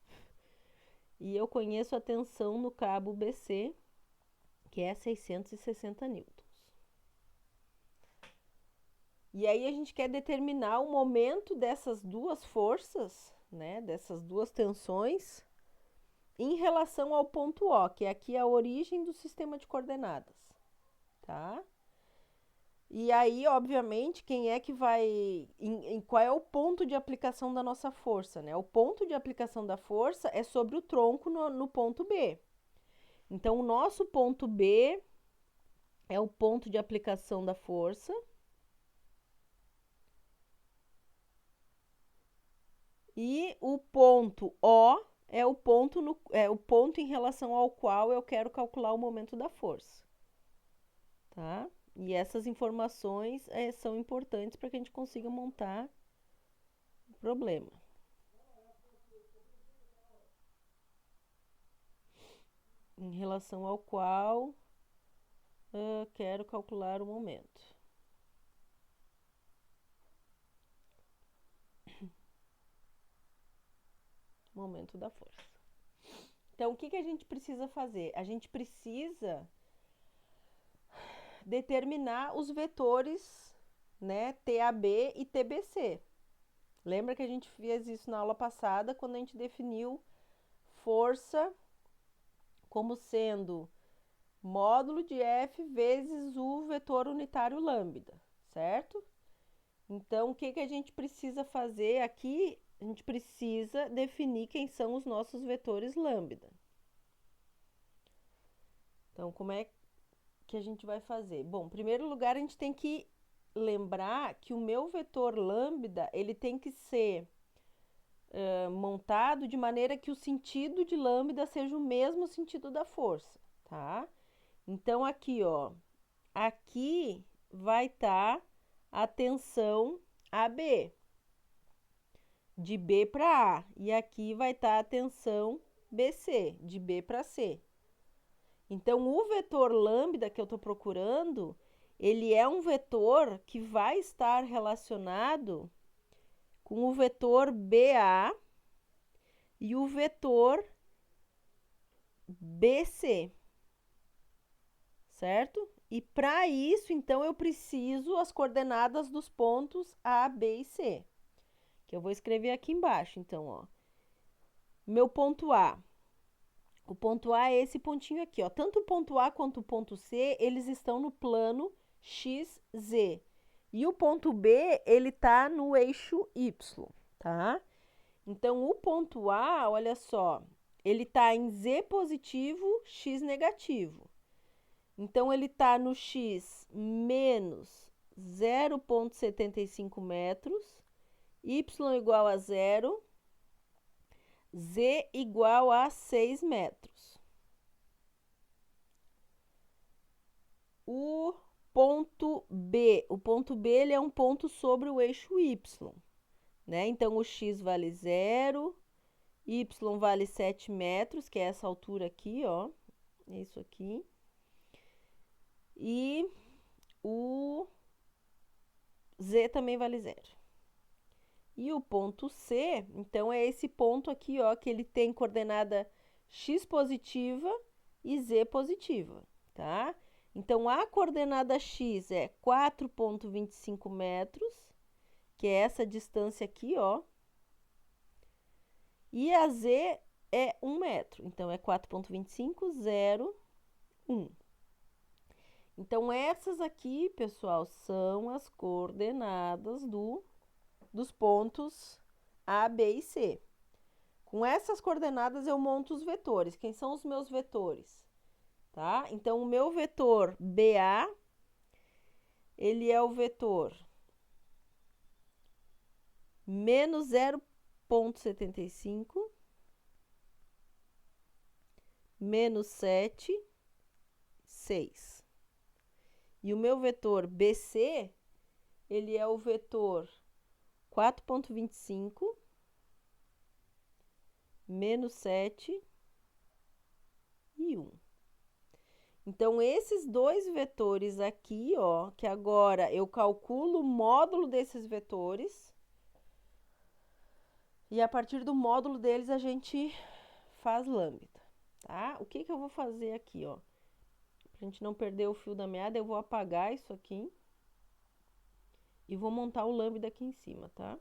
E eu conheço a tensão no cabo BC, que é 660 newtons. E aí a gente quer determinar o momento dessas duas forças, né, dessas duas tensões, em relação ao ponto O, que é aqui a origem do sistema de coordenadas, tá? E aí, obviamente, quem é que vai... qual é o ponto de aplicação da nossa força, né? O ponto de aplicação da força é sobre o tronco no ponto B. Então, o nosso ponto B é o ponto de aplicação da força. E o ponto O é o ponto em relação ao qual eu quero calcular o momento da força, tá? E essas informações são importantes para que a gente consiga montar o problema. Em relação ao qual eu quero calcular o momento. Momento da força. Então, o que a gente precisa fazer? A gente precisa determinar os vetores, né, TAB e TBC. Lembra que a gente fez isso na aula passada, quando a gente definiu força como sendo módulo de F vezes o vetor unitário lambda, certo? Então, o que a gente precisa fazer aqui? A gente precisa definir quem são os nossos vetores lambda. Então, como é que a gente vai fazer? Bom, em primeiro lugar, a gente tem que lembrar que o meu vetor lambda, ele tem que ser montado de maneira que o sentido de lambda seja o mesmo sentido da força, tá? Então, aqui, ó, aqui vai estar a tensão AB, de B para A, e aqui vai estar a tensão BC, de B para C. Então, o vetor lambda que eu estou procurando, ele é um vetor que vai estar relacionado com o vetor BA e o vetor BC, certo? E para isso, então, eu preciso as coordenadas dos pontos A, B e C, que eu vou escrever aqui embaixo. Então, ó, meu ponto A. O ponto A é esse pontinho aqui, ó. Tanto o ponto A quanto o ponto C, eles estão no plano XZ. E o ponto B, ele tá no eixo Y, tá? Então, o ponto A, olha só, ele tá em Z positivo, X negativo. Então, ele tá no X menos 0,75 metros, Y igual a 0, Z igual a 6 metros. O ponto B ele é um ponto sobre o eixo Y, né? Então, o X vale 0, Y vale 7 metros, que é essa altura aqui, ó. É isso aqui. E o Z também vale 0. E o ponto C, então, é esse ponto aqui, ó, que ele tem coordenada X positiva e Z positiva, tá? Então, a coordenada X é 4,25 metros, que é essa distância aqui, ó. E a Z é 1 metro. Então, é 4,25, 0, 1. Então, essas aqui, pessoal, são as coordenadas dos pontos A, B e C. Com essas coordenadas, eu monto os vetores. Quem são os meus vetores? Tá? Então, o meu vetor BA, ele é o vetor menos 0,75, menos 7, 6. E o meu vetor BC, ele é o vetor 4,25, menos 7 e 1. Então, esses dois vetores aqui, ó, que agora eu calculo o módulo desses vetores, e a partir do módulo deles a gente faz lambda, tá? O que eu vou fazer aqui, ó? Pra gente não perder o fio da meada, eu vou apagar isso aqui e vou montar o lambda aqui em cima, tá?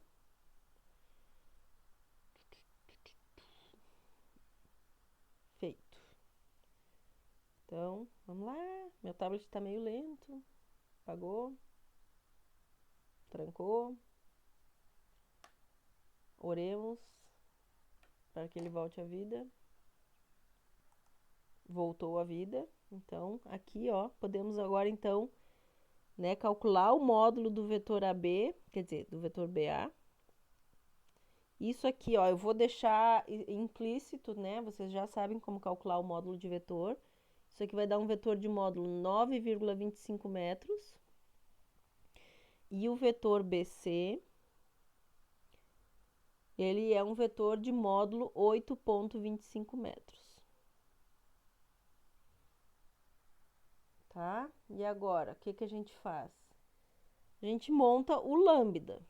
Feito. Então, vamos lá. Meu tablet tá meio lento. Apagou. Trancou. Oremos para que ele volte à vida. Voltou à vida, Então, aqui, ó, podemos agora, então, né, calcular o módulo do vetor AB, quer dizer, do vetor BA. Isso aqui, ó, eu vou deixar implícito, né? Vocês já sabem como calcular o módulo de vetor. Isso aqui vai dar um vetor de módulo 9,25 metros. E o vetor BC, ele é um vetor de módulo 8,25 metros. Tá? E agora, o que que a gente faz? A gente monta o lambda,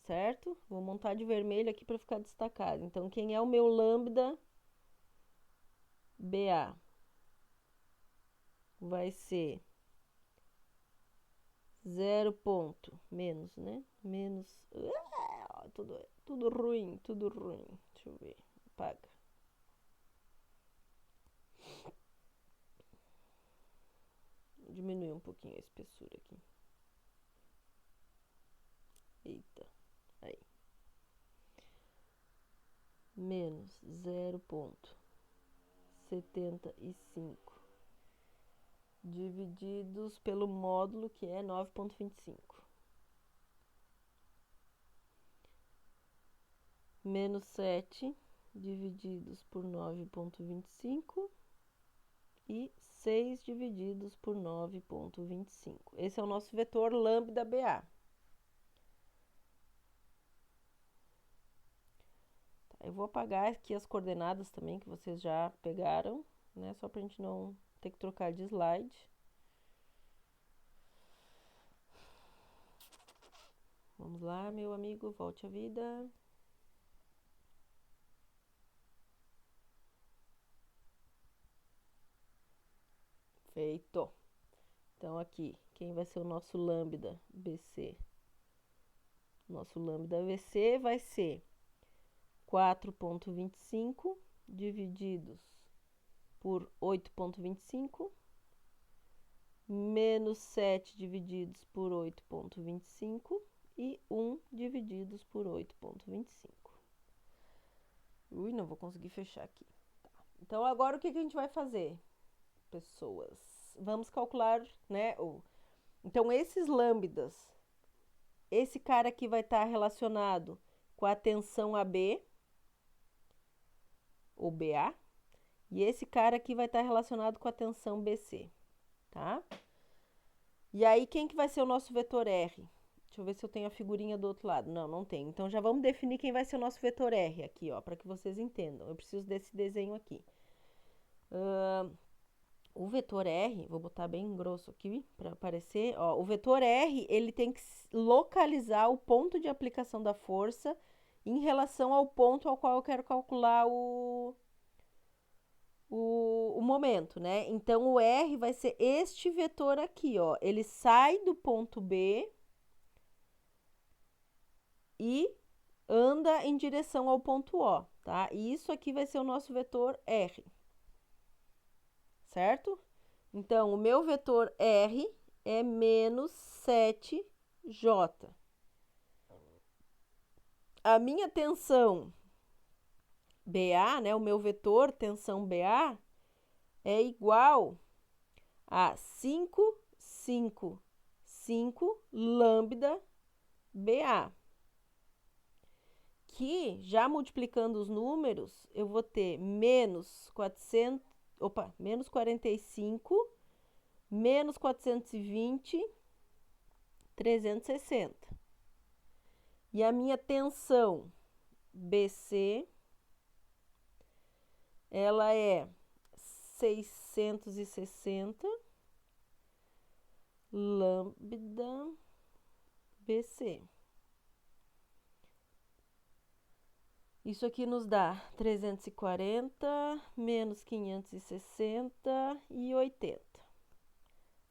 certo? Vou montar de vermelho aqui para ficar destacado. Então, quem é o meu lambda BA? Vai ser 0 ponto, menos, né? Menos, tudo ruim, tudo ruim. Deixa eu ver, apaga. Vou diminuir um pouquinho a espessura aqui. Eita, aí. Menos 0,75 divididos pelo módulo, que é 9,25. Menos 7 divididos por 9,25 e 6 divididos por 9,25. Esse é o nosso vetor lambda BA. Tá, eu vou apagar aqui as coordenadas também, que vocês já pegaram, né? Só pra gente não ter que trocar de slide. Vamos lá, meu amigo, volte à vida. Feito. Então, aqui, quem vai ser o nosso lambda BC? Nosso lambda BC vai ser 4,25 divididos por 8,25, menos 7 divididos por 8,25 e 1 divididos por 8,25. Ui, não vou conseguir fechar aqui. Tá. Então, agora o que a gente vai fazer, pessoas? Vamos calcular, né? Então, esses lambdas, esse cara aqui vai estar relacionado com a tensão AB, ou BA, e esse cara aqui vai estar relacionado com a tensão BC, tá? E aí, quem que vai ser o nosso vetor R? Deixa eu ver se eu tenho a figurinha do outro lado. Não, não tem. Então, já vamos definir quem vai ser o nosso vetor R aqui, ó, para que vocês entendam. Eu preciso desse desenho aqui. O vetor R, vou botar bem grosso aqui para aparecer, ó, o vetor R, ele tem que localizar o ponto de aplicação da força em relação ao ponto ao qual eu quero calcular o momento, né? Então, o R vai ser este vetor aqui, ó. Ele sai do ponto B e anda em direção ao ponto O, tá? E isso aqui vai ser o nosso vetor R, certo? Então, o meu vetor R é menos 7J. A minha tensão BA, né, o meu vetor tensão BA, é igual a 5,55 lambda BA. Que, já multiplicando os números, eu vou ter menos 45, menos 420, 360. E a minha tensão BC, ela é 660 lambda BC. Isso aqui nos dá 340 menos 560 e 80.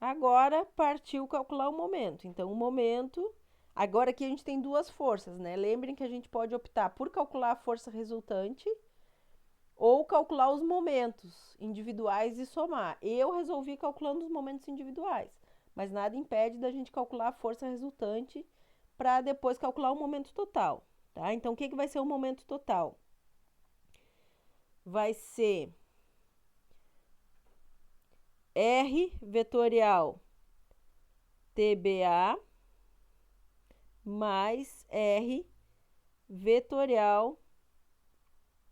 Agora partiu calcular o momento. Então, o momento. Agora aqui a gente tem duas forças, né? Lembrem que a gente pode optar por calcular a força resultante ou calcular os momentos individuais e somar. Eu resolvi calculando os momentos individuais, mas nada impede da gente calcular a força resultante para depois calcular o momento total, tá? Então, o que vai ser o momento total? Vai ser R vetorial TBA mais R vetorial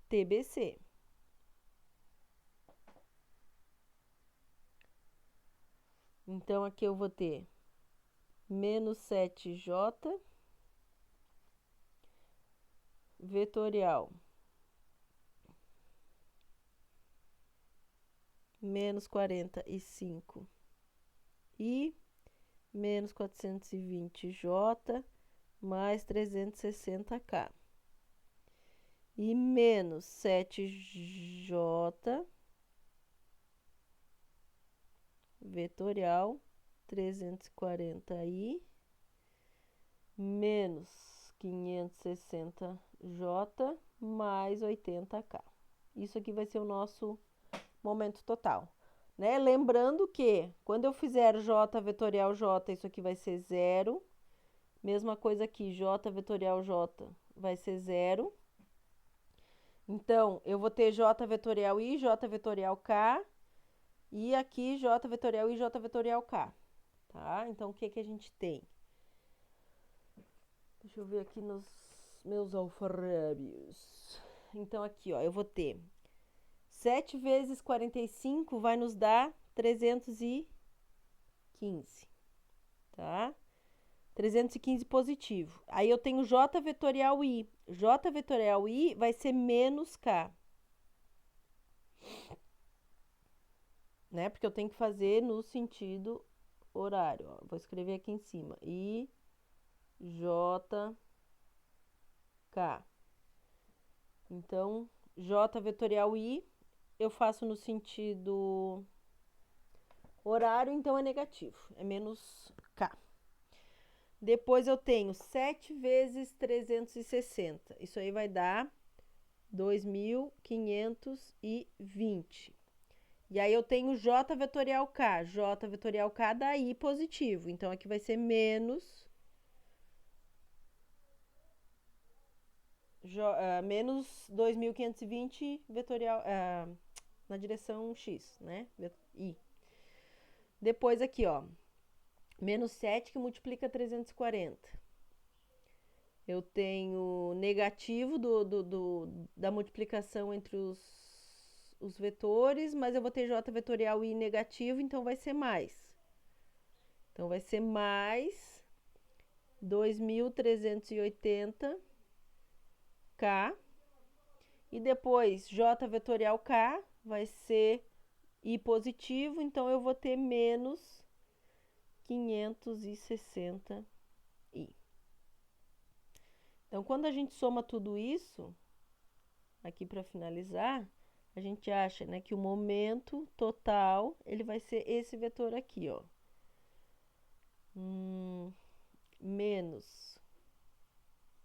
TBC. Então, aqui eu vou ter menos 7J vetorial menos 45 e menos 420J mais 360K. E menos 7J vetorial 340i menos 560J mais 80K. Isso aqui vai ser o nosso momento total, né? Lembrando que quando eu fizer J vetorial J, isso aqui vai ser 0. Mesma coisa aqui, J vetorial J vai ser 0. Então, eu vou ter J vetorial I, J vetorial K, e aqui J vetorial I, J vetorial K, tá? Então, o que que a gente tem? Deixa eu ver aqui nos meus alfarrábios. Então, aqui, ó, eu vou ter 7 vezes 45 vai nos dar 315, tá? 315 positivo. Aí eu tenho J vetorial I. J vetorial I vai ser menos K. Né? Porque eu tenho que fazer no sentido horário. Ó. Vou escrever aqui em cima. I, J, K. Então, J vetorial I eu faço no sentido horário, então é negativo. É menos K. Depois eu tenho 7 vezes 360. Isso aí vai dar 2.520. E aí eu tenho J vetorial K. J vetorial K dá I positivo. Então aqui vai ser menos menos 2.520 vetorial na direção X, né? I. Depois aqui, ó. Menos 7 que multiplica 340. Eu tenho negativo da multiplicação entre os vetores, mas eu vou ter J vetorial I negativo, então vai ser mais. Então, vai ser mais 2.380K. E depois, J vetorial K vai ser I positivo, então eu vou ter menos 560I. Então, quando a gente soma tudo isso, aqui para finalizar, a gente acha, né, que o momento total ele vai ser esse vetor aqui, ó. Menos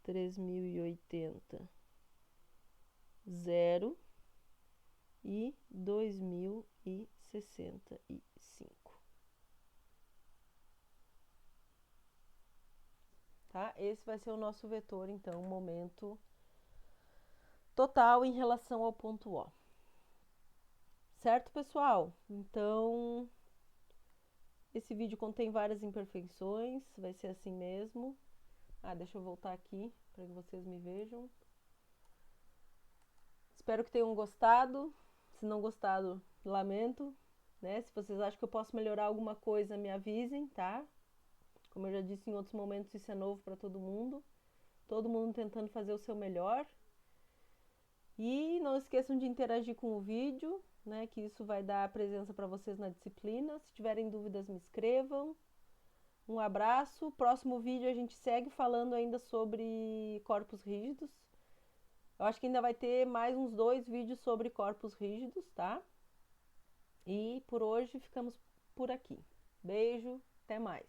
3.080, 0 e 2.065. Tá? Esse vai ser o nosso vetor, então, momento total em relação ao ponto O. Certo, pessoal? Então, esse vídeo contém várias imperfeições, vai ser assim mesmo. Deixa eu voltar aqui para que vocês me vejam. Espero que tenham gostado. Se não gostado, lamento. Né? Se vocês acham que eu posso melhorar alguma coisa, me avisem, tá? Como eu já disse em outros momentos, isso é novo para todo mundo. Todo mundo tentando fazer o seu melhor. E não esqueçam de interagir com o vídeo, né? Que isso vai dar presença para vocês na disciplina. Se tiverem dúvidas, me escrevam. Um abraço. Próximo vídeo a gente segue falando ainda sobre corpos rígidos. Eu acho que ainda vai ter mais uns 2 vídeos sobre corpos rígidos, tá? E por hoje ficamos por aqui. Beijo, até mais.